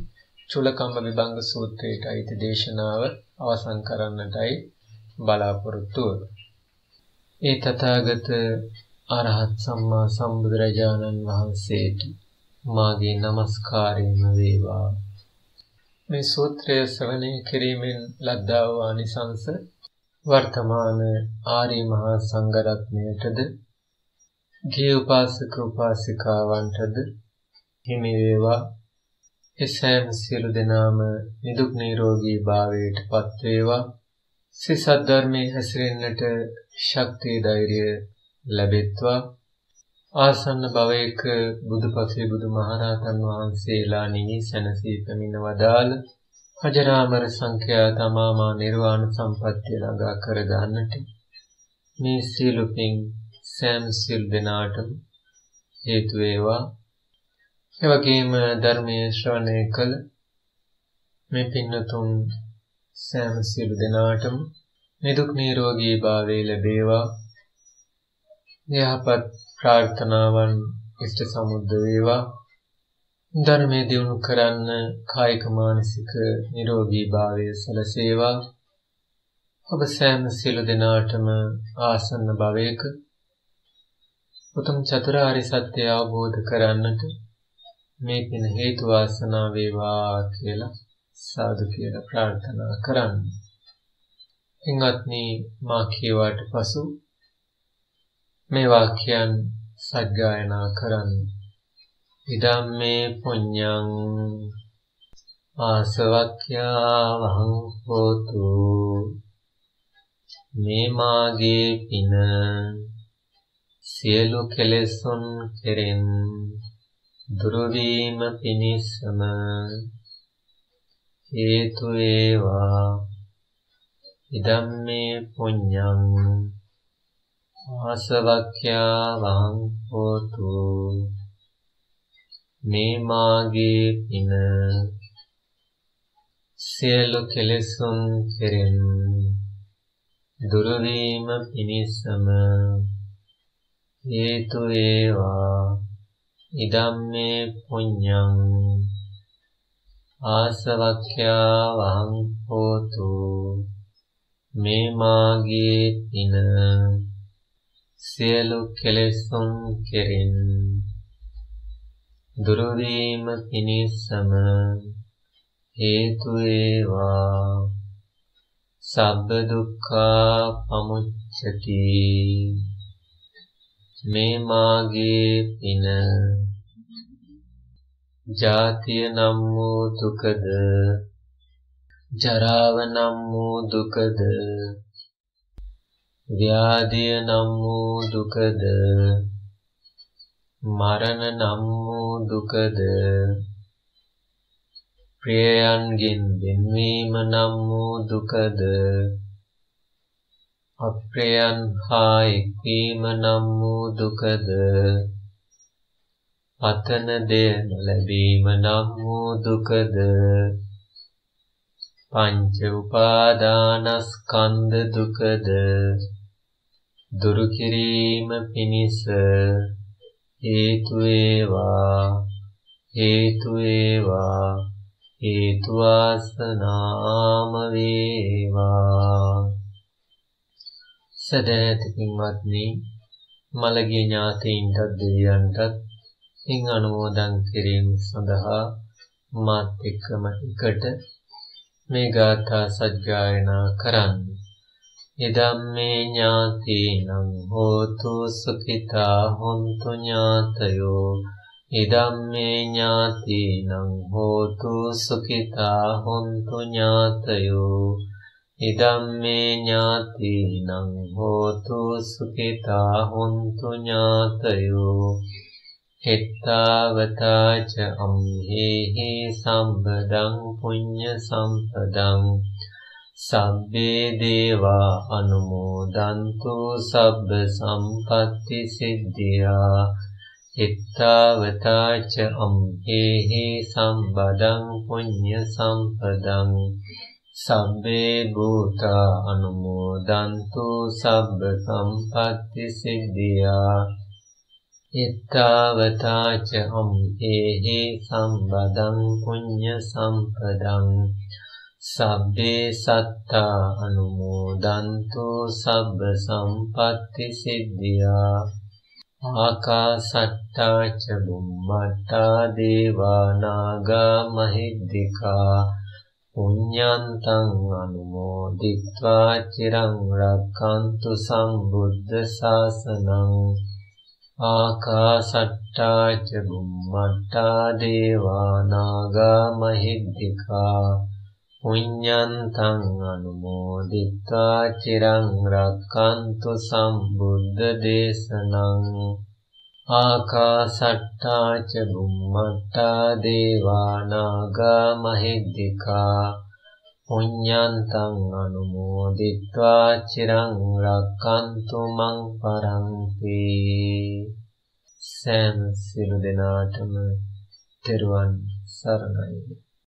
S1: චූලකම්ම විභංග සූත්‍රයට අයිති දේශනාව අවසන් කරන්නටයි බලාපොරොත්තු වෙන්නේ. ඒ තථාගත අරහත් සම්මා සම්බුදුරජාණන් වහන්සේට මාගේ নমස්කාරයම වේවා. මේ සූත්‍රය ශ්‍රවණය කිරීමෙන් ලද්දා වූ ආනිසංස වර්තමාන ආර්ය මහා සංඝරත්නයටද, ගිහි උපාසක උපාසිකාවන්ටද හිමි වේවා. එසෑම සියලු දෙනාම නිදුක් නිරෝගී භාවයට පත් වේවා. සිත ධර්මයේ හැසිරෙන්නට ශක්තිය ධෛර්යය ලැබෙත්වා. ආසන්න භවයක බුදුපසේ බුදුමහරහතන් වහන්සේලා නිවි සැනසී පැමිණ වදාළ අජරාමර සංඛ්‍යාත අමාමා නිර්වාණ සම්පත්තිය ළඟා කර ගන්නට මේ සියලු පින් සෑම සියලු දෙනාටම හේතු වේවා. එවැගේම ධර්මයේ ශ්‍රවණය කළ මේ පින්නතුන් සෑම සියලු දෙනාටම නිදුක් නිරෝගී භාවය ලැබේවා. යහපත් ප්‍රාර්ථනාවන් ඉෂ්ට සමුද්ද වේවා. ධර්මයේ දියුණු කරන්න කායික මානසික නිරෝගී භාවය සැලසේවා. ඔබ සෑම සියලු දෙනාටම ආසන්න භවයක උතුම් චතුරාර්ය සත්‍ය අවබෝධ කරන්නට මේ පින හේතු වාසනා වේවා කියලා සාදු කියලා ප්‍රාර්ථනා කරන්න. පින්වත්නි, මා කියවාට පසු මේ වාක්‍යයන් සජ්ජායනා කරන්න. ඉදම්මේ පුඤ්ඤං ආසවක්ඛ්‍යා වහං හෝතු. මේ මාගේ පින සියලු කෙලෙසුන් කෙරෙන් දුරු වීම පිණිසම හේතු වේවා. ඉදම්මේ පුඤ්ඤං ආසවක්ඛ්‍යාවං හෝතු. මේ මාගේ පින සියලු කෙලෙසුන් කෙරෙන් දුරු වීම පිණිසම හේතු වේවා. ඉදම්මේ පුඤ්ඤං ආසවක්ඛ්‍යාවං හෝතු. මේ මාගේ පින සියලු කෙලෙසුන් කෙරෙන් දුරු වීම පිණිසම හේතු වේවා. සබ්බ දුක්ඛා පමුච්ඡති. මේ මාගේ පින ජාතිය නම් වූ දුකද, ජරාව නම් වූ දුකද, ව්‍යාධිය නම් වූ දුකද, මරණ නම් වූ දුකද, ප්‍රියයන්ගෙන් වෙන්වීම නම් වූ දුකද, අප්‍රියයන් හා එක්වීම නම් වූ දුකද, පතන දෙය නොලැබීම නම් වූ දුකද, පංච උපාදානස්කන්ධ දුකද දුරු කිරීම පිණිස හේතු වේවා. හේතු වේවා. හේතු වාසනාම වේවා. සදැහැති පින්වත්නි, මළගිය ඥාතීන්ටත් දෙවියන්ටත් පින් අනුමෝදන් කිරීම සඳහා මාත් එක්කම එකට මේ ගාථා සජ්ජායනා කරන්න. ඉදම්මේ ඥාතීනං හෝතු සුඛිතා හොන්තු ඥාතයෝ. ඉදම්මේ ඥාතීනං හෝතු සුඛිතා හොන්තු ඥාතයෝ. ඉදම්මේ ඥාතීනං හෝතු සුඛිතා හොන්තු ඥාතයෝ. එත්තාවතාච අම්හෙහි සම්බදං පුඤ්ඤ සම්පදං. සබ්බේ දේවා අනුමෝදන්තු සබ්බ සම්පත්ති සිද්ධියා. එත්තාවතාච අම්හෙහි සම්බදං පුඤ්ඤ සම්පදං. සබ්බේ භූතා අනුමෝදන්තු සබ්බ සම්පත්ති සිද්ධියා. එත්තාවතාච අම්හෙහි සම්බදං පුඤ්ඤ සම්පදං. සබ්බේ සත්තා අනුමෝදන්තු සබ්බ සම්පත්ති සිද්ධියා. ආකාසට්ටා ච බුම්මට්ටා දේවා නාග මහිද්దికා. පුඤ්ඤන්තං අනුමෝදිත්වා චිරං රක්ඛන්තු සම්බුද්ධ ශාසනං. ආකාසට්ටා ච බුම්මට්ටා දේවා නාග මහිද්దికා. පුඤ්ඤන්තං අනුමෝදිත්වා චිරං රක්ඛන්තු සම්බුද්ධ දේශනං. ආකාසට්ටා ච බුම්මට්ටා දේවා නාග මහිද්దికා. පුඤ්ඤන්තං අනුමෝදිත්වා චිරං රක්ඛන්තු මං පරන්ති. සෑම සිළු දෙනාටම තෙරුවන් සරණයි.